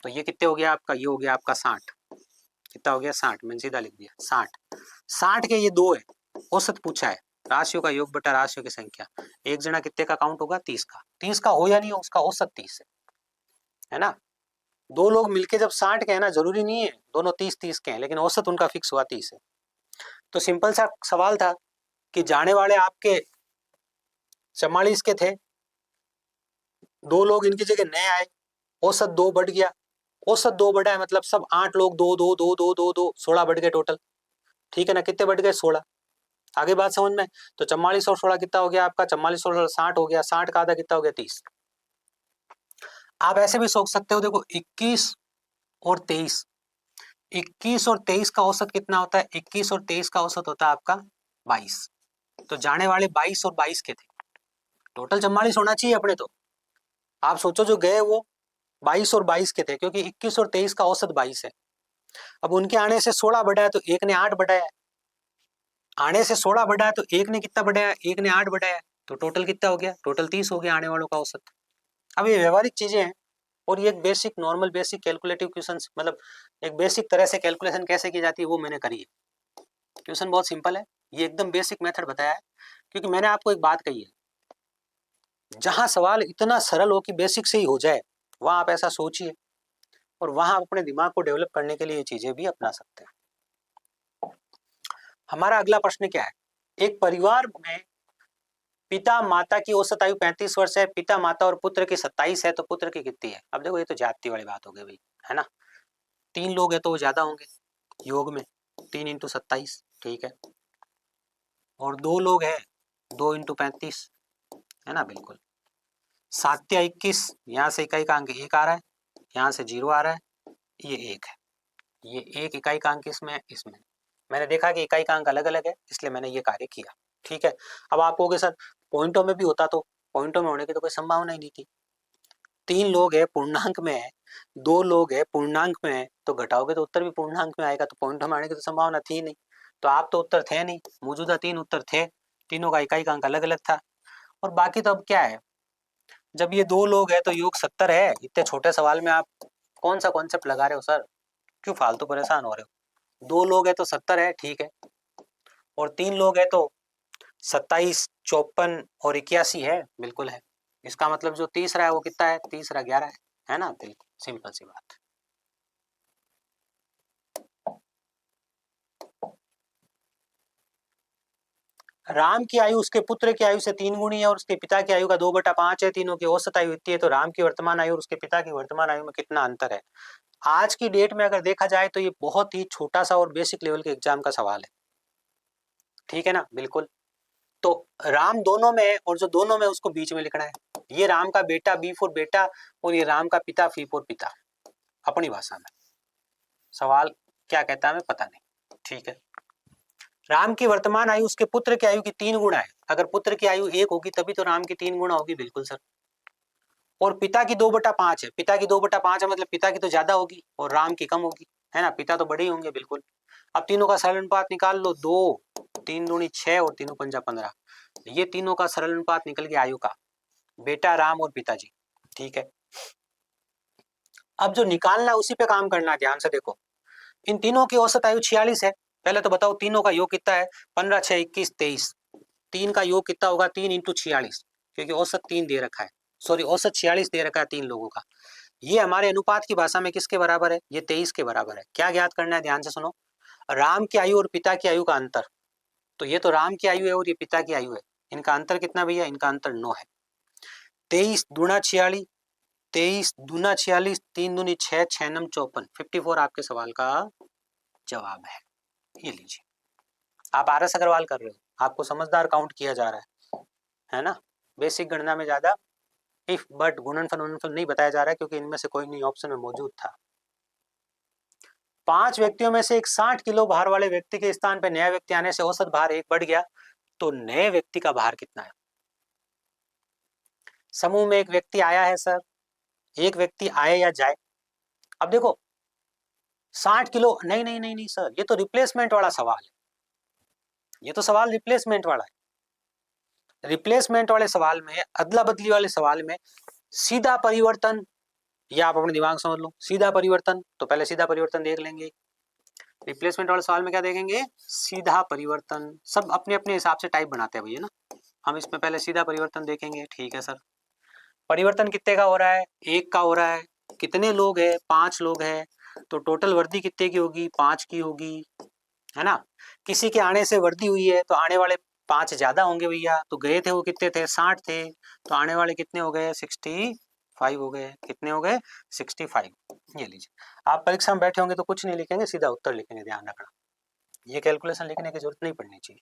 तो ये कितने हो गया आपका, ये हो गया आपका 60, कितना हो गया 60, मैंने सीधा लिख दिया 60। 60 के ये 2 है, औसत पूछा है, राशियों का योग बटा राशियों की संख्या, एक जना कितने का काउंट होगा, 30 का, 30 का हो या नहीं हो, उसका औसत 30 है ना। 2 लोग मिलके जब 60 के हैं ना, जरूरी नहीं है दोनों 30-30 के हैं, लेकिन औसत उनका फिक्स हुआ 30 है। तो सिंपल सा सवाल था कि जाने वाले आपके 44 के थे, 2 लोग इनकी जगह नए आए, औसत 2 बढ़ गया, औसत 2 बढ़ा है, मतलब सब 8 लोग 2 2 2 2 2 2 16 बढ़ गए टोटल, ठीक है ना, कितने बढ़ गए 16। आगे बात समझ में, तो 44 और 16 कितना हो गया आपका, 44 और 60 हो गया, 60 का आधा कितना हो गया 30। आप ऐसे भी सोच सकते हो, देखो 21 और 23, 21 और 23 का औसत कितना होता है, 21 और 23 का औसत होता है आपका 22, तो जाने वाले 22 और 22 के थे, टोटल 44 होना चाहिए अपने तो। आप सोचो जो गए वो 22 और 22 के थे, क्योंकि 21 और 23 का औसत 22 है। अब उनके आने से 16 बढ़ा है, तो एक ने 8 बढ़ाया है, आने से 16 बढ़ा है, तो एक ने कितना बढ़ाया, एक ने 8 बढ़ाया, तो टोटल कितना हो गया, टोटल 30 हो गया आने वालों का औसत। अब ये व्यवहारिक चीजें हैं, और ये एक basic normal basic calculative question, मतलब एक बेसिक तरह से कैलकुलेशन कैसे की जाती है वो मैंने करी है। क्वेश्चन बहुत सिंपल है, ये एकदम बेसिक मेथड बताया है, क्योंकि मैंने आपको एक बात कही है, जहां सवाल इतना सरल हो कि बेसिक से ही हो जाए, वहां आप ऐसा सोचिए, और वहां आप अपने दिमाग को डेवलप करने के लिए ये चीजें भी अपना सकते हैं। हमारा अगला प्रश्न क्या है, एक परिवार में पिता माता की औसत आयु 35 वर्ष है, पिता माता और पुत्र की 27 है, तो पुत्र की कितनी है। अब देखो ये तो जाति वाली बात हो गई भाई, है ना, 3 लोग है तो वो ज्यादा होंगे योग में, 3 इंटू 27, ठीक है, और 2 लोग है, 2 इंटू 35, है ना, बिल्कुल। 7 या 21, यहाँ से इकाई का अंक 1 आ रहा है, यहाँ से 0 आ रहा है, ये 1 है, ये 1 इकाई का अंक इसमें इसमें, मैंने देखा कि इकाई का अंक अलग अलग है, इसलिए मैंने ये कार्य किया, ठीक है। अब आप कहोगे सर पॉइंटों में भी होता, तो पॉइंटों में होने की तो कोई संभावना ही नहीं थी, 3 लोग है पूर्णांक में है, 2 लोग है पूर्णांक में है, तो घटाओगे तो उत्तर भी पूर्णांक में आएगा, तो पॉइंटों में आने की तो संभावना थी नहीं, तो आप तो उत्तर थे नहीं, मौजूदा 3 उत्तर थे, तीनों का इकाई का अंक अलग अलग था। और बाकी तो अब क्या है, जब ये 2 लोग है तो योग 70 है, इतने छोटे सवाल में आप कौन सा कॉन्सेप्ट लगा रहे हो सर, क्यों फालतू परेशान हो रहे हो। 2 लोग है तो 70 है, ठीक है, और 3 लोग है तो 27, 54 और 81 है, बिल्कुल है। इसका मतलब जो तीसरा है वो कितना है, तीसरा 11 है ना, बिल्कुल सिंपल सी बात। राम की आयु उसके पुत्र की आयु से 3 गुनी है और उसके पिता की आयु का 2/5 है। तीनों की औसत आयु इतनी है, तो राम की वर्तमान आयु और उसके पिता की वर्तमान आयु में कितना अंतर है? आज की डेट में अगर देखा जाए तो ये बहुत ही छोटा सा और बेसिक लेवल के एग्जाम का सवाल है, ठीक है ना, बिल्कुल। तो राम दोनों में है और जो दोनों में उसको बीच में लिखना है। ये राम का बेटा बी फॉर बेटा और ये राम का पिता फी फॉर पिता, अपनी भाषा में। सवाल क्या कहता है हमें पता नहीं, ठीक है। राम की वर्तमान आयु उसके पुत्र की आयु की 3 गुना है। अगर पुत्र की आयु 1 होगी तभी तो राम की 3 गुना होगी, बिल्कुल सर। और पिता की 2/5 है। पिता की 2/5 है मतलब पिता की तो ज्यादा होगी और राम की कम होगी, है ना, पिता तो बड़े ही होंगे, बिल्कुल। अब तीनों का सरल अनुपात निकाल लो, 2 3 दूनी 6 और 3 पंजा 15। ये तीनों का सरल अनुपात निकल गया आयु का, बेटा राम और पिताजी, ठीक है। अब जो निकालना है उसी पे काम करना है, ध्यान से देखो। इन तीनों की औसत आयु 46 है। पहले तो बताओ तीनों का योग कितना है? 15 6 21 23। 3 का योग कितना होगा? 3 इंटू 46, क्योंकि औसत 3 दे रखा है, सॉरी औसत 46 दे रखा है 3 लोगों का। ये हमारे अनुपात की भाषा में किसके बराबर है? ये 23 के बराबर है। क्या ज्ञात करना है? ध्यान से सुनो। राम की आयु और पिता की आयु का अंतर, तो ये तो राम की आयु है और ये पिता की आयु है। इनका अंतर कितना भैया? इनका अंतर 9 है। 23 दूना 46, 23 दूना 46, 3 दूनी 6, 6 नम 54, 54 आपके सवाल का जवाब है। ये लीजिए, आप आरएस अग्रवाल कर रहे हो, आपको समझदार काउंट किया जा रहा है ना। बेसिक गणना में ज्यादा इफ बट गुणनफल उन्नफल नहीं बताया जा रहा है, क्योंकि इनमें से कोई नहीं ऑप्शन में मौजूद था। 5 व्यक्तियों में से एक 60 किलो भार वाले व्यक्ति के स्थान पर नया व्यक्ति आने से औसत भार 1 बढ़ गया, तो नए व्यक्ति का भार कितना है? समूह में एक व्यक्ति आया है सर, एक व्यक्ति आए या जाए। अब देखो 60 किलो, नहीं नहीं नहीं नहीं सर, ये तो रिप्लेसमेंट वाला सवाल है। ये तो सवाल रिप्लेसमेंट वाला है। रिप्लेसमेंट वाले सवाल में, अदला बदली वाले सवाल में सीधा परिवर्तन, या आप अपने दिमाग समझ लो, सीधा परिवर्तन, तो पहले सीधा परिवर्तन देख लेंगे। रिप्लेसमेंट वाले सवाल में क्या देखेंगे? सीधा परिवर्तन। सब अपने अपने हिसाब से टाइप बनाते हैं भैया ना। हम इसमें पहले सीधा परिवर्तन देखेंगे, ठीक है सर। परिवर्तन कितने का हो रहा है? 1 का हो रहा है। कितने लोग हैं? 5 लोग हैं। तो टोटल वर्दी कितने की होगी? 5 की होगी, है ना। किसी के आने से वर्दी हुई है तो आने वाले 5 ज्यादा होंगे भैया। तो गए थे वो कितने थे? 60 थे। तो आने वाले कितने हो गए? 65 हो गए। कितने हो गए? 65। ये लीजिए, आप परीक्षा में बैठे होंगे तो कुछ नहीं लिखेंगे, सीधा उत्तर लिखेंगे, ध्यान रखना। ये कैलकुलेशन लिखने की जरूरत नहीं पड़नी चाहिए।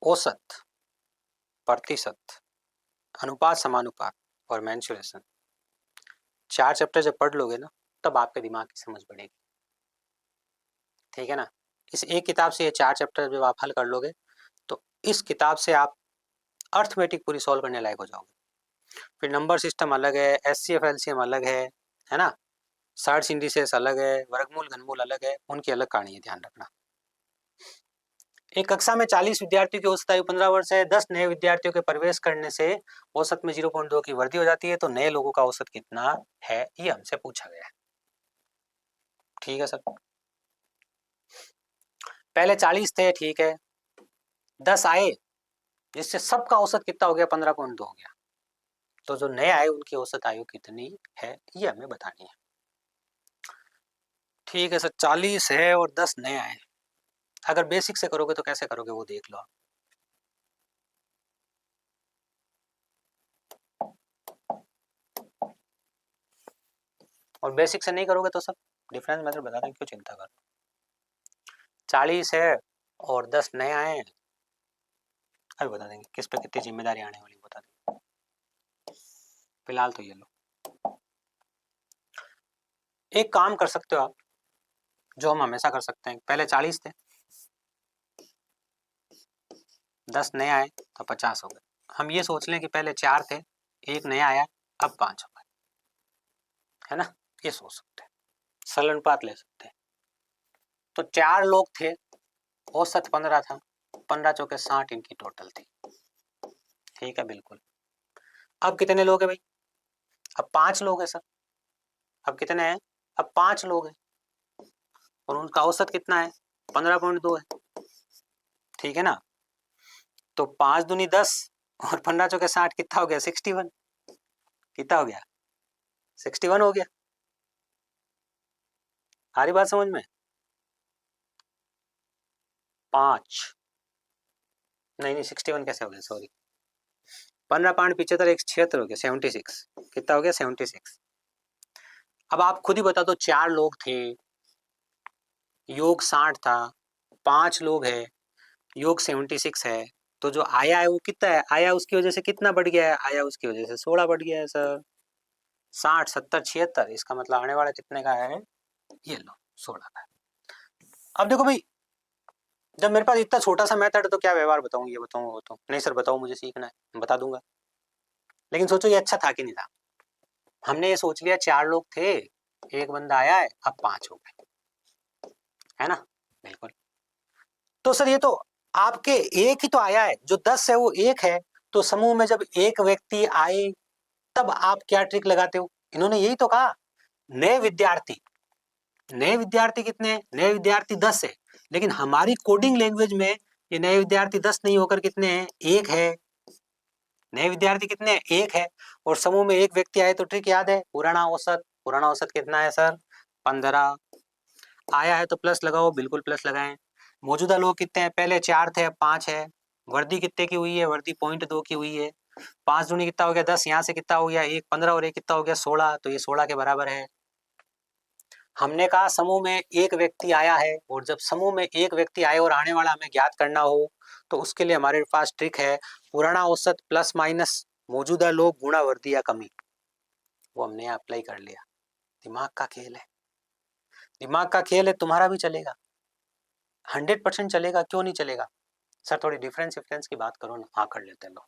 औसत, प्रतिशत, अनुपात, समानुपात और मेंसुरेशन, 4 चैप्टर जब पढ़ लोगे ना तब आपके दिमाग की समझ बढ़ेगी, ठीक है ना। इस एक किताब से ये 4 चैप्टर जब आप हल कर लोगे तो इस किताब से आप अर्थमेटिक पूरी सॉल्व करने लायक हो जाओगे। फिर नंबर सिस्टम अलग है, एचसीएफ एलसीएम अलग है ना, सर्च इंडिसेस अलग है, वर्गमूल घनमूल अलग है, उनकी अलग कहानी है, ध्यान रखना। एक कक्षा में 40 विद्यार्थियों की औसत आयु 15 वर्ष है। 10 नए विद्यार्थियों के प्रवेश करने से औसत में 0.2 की वृद्धि हो जाती है, तो नए लोगों का औसत कितना है, ये हमसे पूछा गया है, ठीक है सर। पहले 40 थे, ठीक है, 10 आए, जिससे सबका औसत कितना हो गया? 15.2 हो गया। तो जो नए आए उनकी औसत आयु कितनी है, ये हमें बतानी है, ठीक है सर। 40 है और 10 नए आए। अगर बेसिक से करोगे तो कैसे करोगे वो देख लो आप। और बेसिक से नहीं करोगे तो सब डिफरेंस मेथड बता दें, क्यों चिंता करो। 40 है और 10 नए आए, अभी बता देंगे किस पे कितनी जिम्मेदारी आने वाली, बता देंगे। फिलहाल तो ये लो, एक काम कर सकते हो आप, जो हम हमेशा कर सकते हैं। पहले 40 थे, 10 नए आए तो 50 हो गए। हम ये सोच लें कि पहले 4 थे, एक नया आया, अब 5 हो गए, है ना। ये सोच सकते हैं, सरल अनुपात ले सकते हैं। तो 4 लोग थे, औसत 15 था, 15 चौके 60 इनकी टोटल थी, ठीक है, बिल्कुल। अब कितने लोग हैं भाई? अब 5 लोग हैं सर। अब कितने हैं? अब 5 लोग हैं और उनका औसत कितना है? 15.2 है, ठीक है ना। तो 5 दूनी 10 और 15 चौके 60, कितना हो गया? 61। कितना हो गया? 61 हो गया। आ रही बात समझ में? 5 नहीं 61 कैसे हो गया, सॉरी 15.75 एक 76 हो गया, 76 कितना हो गया 76। अब आप खुद ही बता दो, 4 लोग थे, योग 60 था, 5 लोग है, योग 76 है, तो जो आया है वो कितना है, आया उसकी वजह से कितना बढ़ गया है, आया उसकी वजह से 16 बढ़ गया है सर। 60 70 76, इसका मतलब आने वाला कितने का है, ये लो 16 का। अब देखो भाई, जब मेरे पास इतना छोटा सा मेथड है तो क्या व्यवहार बताऊं, ये बताऊं वो बताऊं, नहीं सर बताओ मुझे सीखना है, बता दूंगा। लेकिन सोचो ये अच्छा था कि नहीं था, हमने ये सोच लिया 4 लोग थे, एक बंदा आया है, अब 5 हो गए, है ना, बिल्कुल। तो सर ये तो आपके एक ही तो आया है, जो 10 है वो एक है, तो समूह में जब एक व्यक्ति आए तब आप क्या ट्रिक लगाते हो, इन्होंने यही तो कहा, नए विद्यार्थी, नए विद्यार्थी कितने हैं, नए विद्यार्थी 10 है, लेकिन हमारी कोडिंग लैंग्वेज में ये नए विद्यार्थी 10 नहीं होकर कितने हैं, एक है। नए विद्यार्थी कितने हैं, एक है, और समूह में एक व्यक्ति आए तो ट्रिक याद है, पुराना औसत, पुराना औसत कितना है सर 15, आया है तो प्लस लगाओ, बिल्कुल प्लस लगाएं। मौजूदा लोग कितने हैं, पहले 4 थे अब 5 है, वर्दी कितने की हुई है, वर्दी 0.2 की हुई है, 5 दूनी कितना हो गया 10, यहाँ से कितना हो गया 1 15 और 1 कितना हो गया 16, तो ये 16 के बराबर है। हमने कहा समूह में एक व्यक्ति आया है, और जब समूह में एक व्यक्ति आए और आने वाला हमें ज्ञात करना हो तो उसके लिए हमारे पास ट्रिक है, पुराना औसत प्लस माइनस मौजूदा लोग गुणा वर्दी या कमी, वो हमने अप्लाई कर लिया। दिमाग का खेल है, दिमाग का खेल है, तुम्हारा भी चलेगा, 100% चलेगा, क्यों नहीं चलेगा सर, थोड़ी डिफरेंस डिफरेंस की बात करो ना, हाँ कर लेते हैं लो,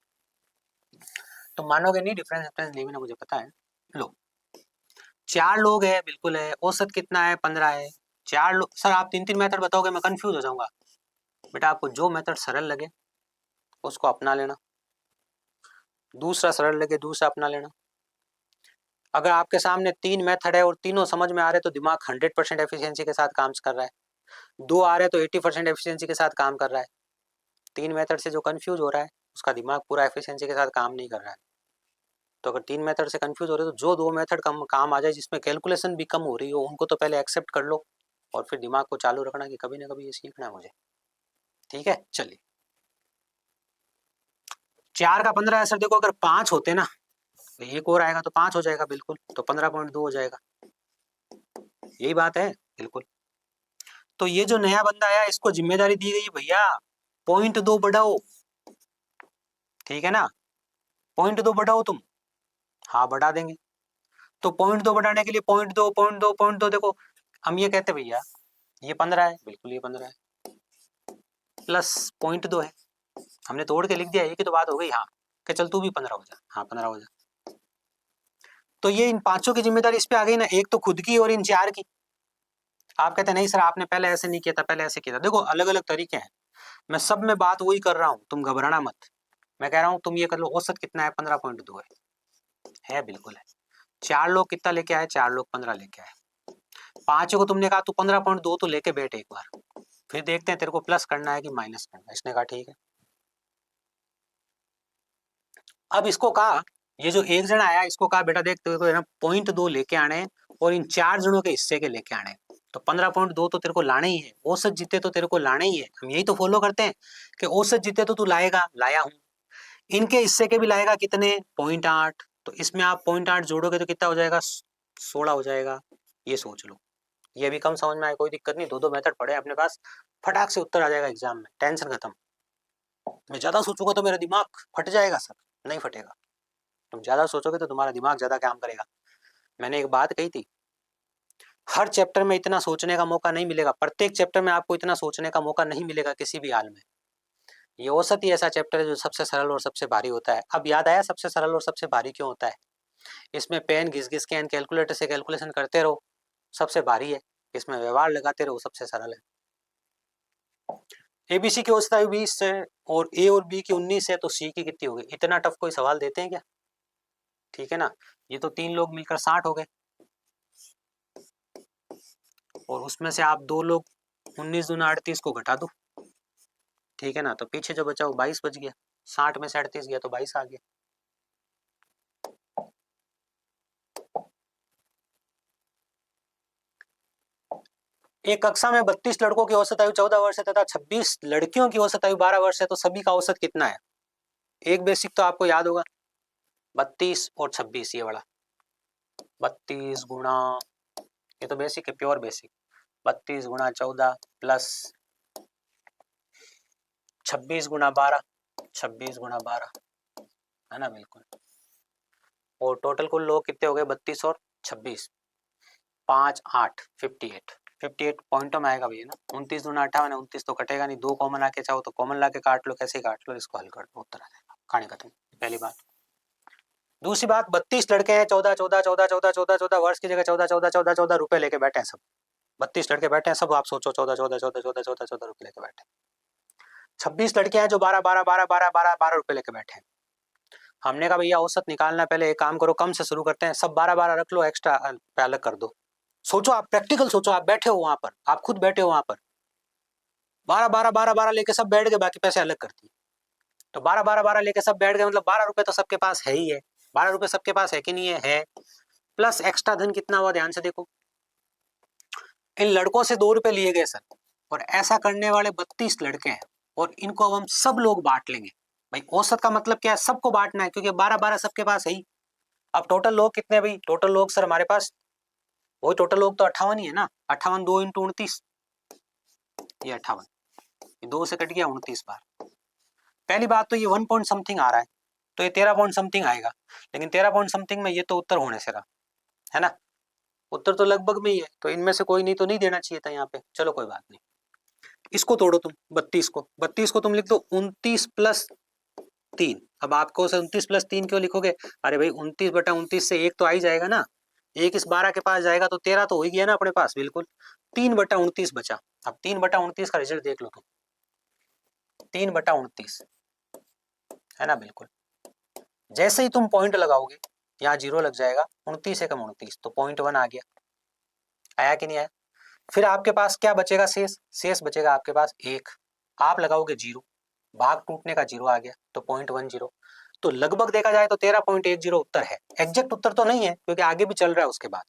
तो मानोगे नहीं, डिफरेंस डिफरेंस नहीं भी ना, मुझे पता है। लो 4 लोग है, बिल्कुल है, औसत कितना है 15 है, 4 लोग, सर आप 3 3 मेथड बताओगे मैं कंफ्यूज हो जाऊंगा, बेटा आपको जो मेथड सरल लगे उसको अपना लेना, दूसरा सरल लगे दूसरा अपना लेना। अगर आपके सामने 3 मेथड है और तीनों समझ में आ रहे तो दिमाग 100% एफिशिएंसी के साथ काम कर रहा है, 2 आ रहे तो 80% एफिशिएंसी के साथ काम कर रहा है, 3 मेथड से जो कंफ्यूज हो रहा है उसका दिमाग पूरा एफिशिएंसी के साथ काम नहीं कर रहा है। तो अगर 3 मेथड से कंफ्यूज हो रहे हो तो जो 2 मेथड कम काम आ जाए, जिसमें कैलकुलेशन भी कम हो रही हो, उनको तो पहले एक्सेप्ट कर लो, और फिर दिमाग को चालू रखना कि कभी ना कभी ये सीखना है मुझे, ठीक है। चलिए 4 का 15 है सर, देखो अगर 5 होते ना तो एक और आएगा तो 5 हो जाएगा, बिल्कुल, तो 15.2 हो जाएगा, यही बात है, बिल्कुल। तो ये जो नया बंदा आया इसको जिम्मेदारी दी गई है भैया 0.2 बढ़ाओ, ठीक है ना, 0.2 बढ़ाओ तुम, हाँ बढ़ा देंगे। तो 0.2 बढ़ाने के लिए 0.2 देखो, हम ये कहते भैया ये 15 है, बिल्कुल ये 15 है, प्लस 0.2 है, हमने तोड़ के लिख दिया, एक ही तो बात हो गई, हाँ कि चल तू भी 15 हो जा, हाँ 15 हो जा। तो ये इन पांचों की जिम्मेदारी इस पे आ गई ना, एक तो खुद की और इन 4 की। आप कहते हैं नहीं सर आपने पहले ऐसे नहीं किया था, पहले ऐसे किया था, देखो अलग अलग तरीके हैं, मैं सब में बात वही कर रहा हूँ, तुम घबराना मत। मैं कह रहा हूँ तुम ये कर लो, औसत कितना है 15.2 है, बिल्कुल है। 4 लोग कितना लेके आए, 4 लोग 15 लेके आए, 5 को तुमने कहा तू 15.2 तो लेके बैठ एक बार, फिर देखते हैं तेरे को प्लस करना है कि माइनस करना है, इसने कहा ठीक है। अब इसको कहा, ये जो एक जना आया इसको कहा बेटा देख तेरे को है ना 0.2 लेके आने और इन 4 जनों के हिस्से के लेके आने, तो 15.2 तो तेरे को लाना ही है, औसत जीते तो तेरे को लाना ही है, हम यही तो फॉलो करते हैं कि औसत जीते तो तू लाएगा, लाया हूं, इनके हिस्से के भी लाएगा कितने 0.8, तो इसमें आप 0.8 जोड़ोगे तो कितना हो जाएगा 16 हो जाएगा, ये सोच लो। ये भी कम समझ में आए कोई दिक्कत नहीं, 2 मेथड पड़े अपने पास, फटाक से उत्तर आ जाएगा एग्जाम में, टेंशन खत्म। मैं ज्यादा सोचूंगा तो मेरा दिमाग फट जाएगा सर, नहीं फटेगा, तुम ज्यादा सोचोगे तो तुम्हारा दिमाग ज्यादा काम करेगा। मैंने एक बात कही थी, हर चैप्टर में इतना सोचने का मौका नहीं मिलेगा, प्रत्येक चैप्टर में आपको इतना सोचने का मौका नहीं मिलेगा किसी भी हाल में। ये औसत ही ऐसा चैप्टर है जो सबसे सरल और सबसे भारी होता है। अब याद आया सबसे सरल और सबसे भारी क्यों होता है, इसमें पेन घिस घिस के कैलकुलेटर से कैलकुलेशन करते रहो, सबसे भारी है, इसमें व्यवहार लगाते रहो, सबसे सरल है। एबीसी की औसत आयु 20 है और ए और बी की 19 है, तो सी की कितनी होगी, इतना टफ कोई सवाल देते हैं क्या, ठीक है ना। ये तो 3 लोग मिलकर 60 हो गए, और उसमें से आप 2 लोग 19 दूना 38 को घटा दो, ठीक है ना, तो पीछे जो बचा वो 22 बच गया, 60 में से 38 गया तो 22 आ गया। एक कक्षा में 32 लड़कों की औसत आयु 14 वर्ष है तथा 26 लड़कियों की औसत आयु 12 वर्ष है, तो सभी का औसत कितना है? एक बेसिक तो आपको याद होगा, 32 और 26, ये वाला 32 गुणा, ये तो बेसिक है, प्योर बेसिक, 32 गुणा 14 प्लस 26 गुणा 12, 26 गुणा 12, है ना, बिल्कुल। और टोटल कुल लोग कितने हो गए? 32 और 26, 5 8 58, 58 पॉइंटों में आएगा भैया ना। 29 दूना 58 है, 29 तो कटेगा नहीं, 2 कॉमन आके चाहो तो कॉमन लाके काट लो, कैसे काट लो, इसको हल कर दो, उत्तर आ जाएगा, कहानी खत्म। पहली बात। दूसरी बात, 32 लड़के हैं, 14 14 14 14 14 14 वर्ष की जगह 14 14 14 14 रुपए लेके बैठे हैं सब। 32 लड़के बैठे हैं सब, आप सोचो 14 14 14 14 14 14 रुपए लेके बैठे। 26 लड़के हैं जो 12 12 12 12 12 12 रुपए लेके बैठे हैं। हमने कहा भैया औसत निकालना, पहले एक काम करो, कम से शुरू करते हैं, सब 12 12 रख लो, एक्स्ट्रा पे अलग कर दो। सोचो, आप प्रैक्टिकल सोचो, आप बैठे हो वहां पर, आप खुद बैठे हो वहां पर, 12 12 12 12 लेके सब बैठ गए, बाकी पैसे अलग कर दिए। तो 12 12 12 लेके सब बैठ गए, मतलब 12 रुपए तो सबके पास है ही है। 12 रुपए सबके पास है कि नहीं है? है। प्लस एक्स्ट्रा धन कितना हुआ, ध्यान से देखो, इन लड़कों से 2 रुपए लिए गए सर, और ऐसा करने वाले 32 लड़के हैं, और इनको अब हम सब लोग बांट लेंगे। भाई औसत का मतलब क्या है? सबको बांटना है, क्योंकि 12 12 सबके पास है ही। अब टोटल लोग कितने हैं भाई? टोटल लोग सर हमारे पास, वही टोटल लोग तो 58 ही है ना, 58 2 × 29, ये 58, ये 2 से कट गया 29 बार। पहली बात तो ये 1 पॉइंट समथिंग आ रहा है, तो ये 13 पॉइंट समथिंग आएगा, लेकिन 13 पॉइंट समथिंग में ये तो उत्तर होने से रहा, है ना, उत्तर तो लगभग में ही है, तो इनमें से कोई नहीं तो नहीं देना चाहिए था यहाँ पे, चलो कोई बात नहीं। इसको तोड़ो तुम, 32 को तुम लिख दो 29 प्लस 3। अब आपको 29 प्लस 3 क्यों लिखोगे? अरे भाई 29/29 से 1 तो आ ही जाएगा ना, 1 इस 12 के पास जाएगा तो 13 तो हो ही गया ना अपने पास, बिल्कुल। 3/29 बचा। अब 3/29 का रिजल्ट देख लो तुम, 3/29, है ना, बिल्कुल। जैसे ही तुम पॉइंट लगाओगे, यहाँ 0 लग जाएगा, 29 एकम 29, तो .1 आ गया, आया कि नहीं आया? फिर आपके पास क्या बचेगा? शेष बचेगा आपके पास 1, आप लगाओगे 0, भाग टूटने का 0 आ गया, तो .10। तो लगभग देखा जाए तो 13.10 उत्तर है, एग्जैक्ट उत्तर तो नहीं है क्योंकि आगे भी चल रहा है उसके बाद।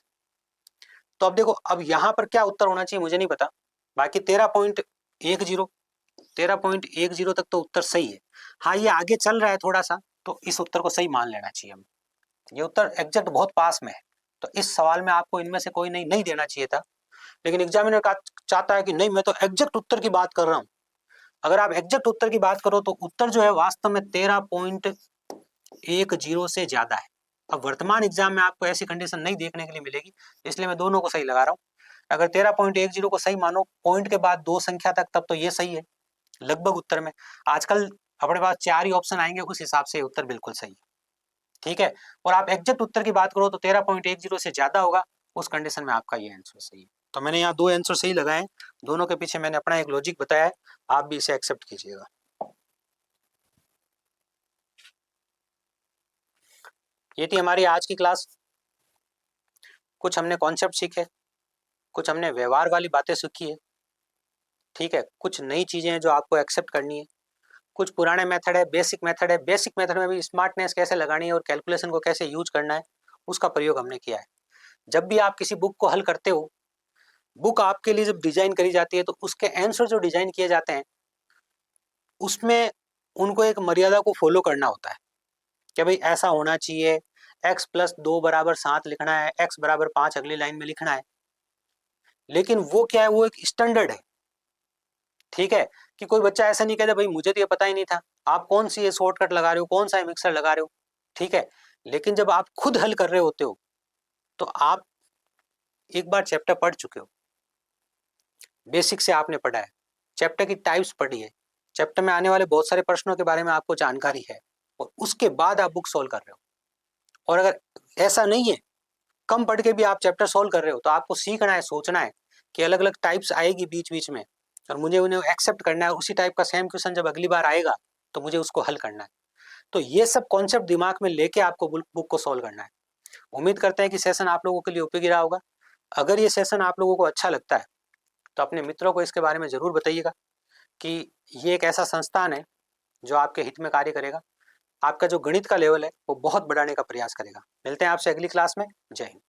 तो अब देखो, अब यहाँ पर क्या उत्तर होना चाहिए मुझे नहीं पता, बाकी 13.10 तक तो उत्तर सही है। हाँ, ये आगे चल रहा है थोड़ा सा, तो इस उत्तर को सही मान लेना चाहिए हमें, ये उत्तर एग्जैक्ट बहुत पास में है। तो इस सवाल में आपको इनमें से कोई नहीं देना चाहिए था, लेकिन एग्जामिनर चाहता है कि नहीं, मैं तो एग्जैक्ट उत्तर की बात कर रहा हूं। अगर आप एग्जैक्ट उत्तर की बात करो तो उत्तर जो है वास्तव में 13.10 से ज्यादा है। अब वर्तमान एग्जाम में आपको ऐसी कंडीशन नहीं देखने के लिए मिलेगी, इसलिए मैं दोनों को सही लगा रहा हूँ। अगर 13.10 को सही मानो, पॉइंट के बाद 2 संख्या तक, तब तो ये सही है लगभग उत्तर में। आजकल अपने पास 4 ही ऑप्शन आएंगे, उस हिसाब से उत्तर बिल्कुल सही है, ठीक है। और आप एग्जैक्ट उत्तर की बात करो तो 13.10 से ज्यादा होगा, उस कंडीशन में आपका ये आंसर सही है। तो मैंने यहाँ 2 आंसर सही लगाए, दोनों के पीछे मैंने अपना एक लॉजिक बताया है, आप भी इसे एक्सेप्ट कीजिएगा। ये थी हमारी आज की क्लास। कुछ हमने कॉन्सेप्ट सीखे, कुछ हमने व्यवहार वाली बातें सीखी है, ठीक है, कुछ नई चीजें हैं जो आपको एक्सेप्ट करनी है, कुछ पुराने मेथड है, बेसिक मेथड है, बेसिक मेथड में भी स्मार्टनेस कैसे लगानी है और कैलकुलेशन को कैसे यूज करना है, उसका प्रयोग हमने किया है। जब भी आप किसी बुक को हल करते हो, बुक आपके लिए जब डिजाइन करी जाती है, तो उसके आंसर जो डिजाइन किए जाते हैं, उसमें उनको एक मर्यादा को फॉलो करना होता है कि भाई ऐसा होना चाहिए, x + 2 = 7 लिखना है, x = 5 अगली लाइन में लिखना है। लेकिन वो क्या है, वो एक स्टैंडर्ड है, ठीक है, कि कोई बच्चा ऐसा नहीं कहता भाई मुझे तो ये पता ही नहीं था, आप कौन सी ये शॉर्टकट लगा रहे हो, कौन सा ये मिक्सर लगा रहे हो, ठीक है। लेकिन जब आप खुद हल कर रहे होते हो, तो आप एक बार चैप्टर पढ़ चुके हो, बेसिक से आपने पढ़ा है, चैप्टर की टाइप्स पढ़ी है, चैप्टर में आने वाले बहुत सारे प्रश्नों के बारे में आपको जानकारी है, और उसके बाद आप बुक सोल्व कर रहे हो। और अगर ऐसा नहीं है, कम पढ़ के भी आप चैप्टर सोल्व कर रहे हो, तो आपको सीखना है, सोचना है कि अलग अलग टाइप्स आएगी बीच बीच में, और मुझे उन्हें एक्सेप्ट करना है, उसी टाइप का सेम क्वेश्चन जब अगली बार आएगा तो मुझे उसको हल करना है। तो ये सब कॉन्सेप्ट दिमाग में लेके आपको बुक को सोल्व करना है। उम्मीद करते हैं कि सेशन आप लोगों के लिए उपयोगी रहा होगा। अगर ये सेशन आप लोगों को अच्छा लगता है तो अपने मित्रों को इसके बारे में जरूर बताइएगा कि ये एक ऐसा संस्थान है जो आपके हित में कार्य करेगा, आपका जो गणित का लेवल है वो बहुत बढ़ाने का प्रयास करेगा। मिलते हैं आपसे अगली क्लास में। जय हिंद।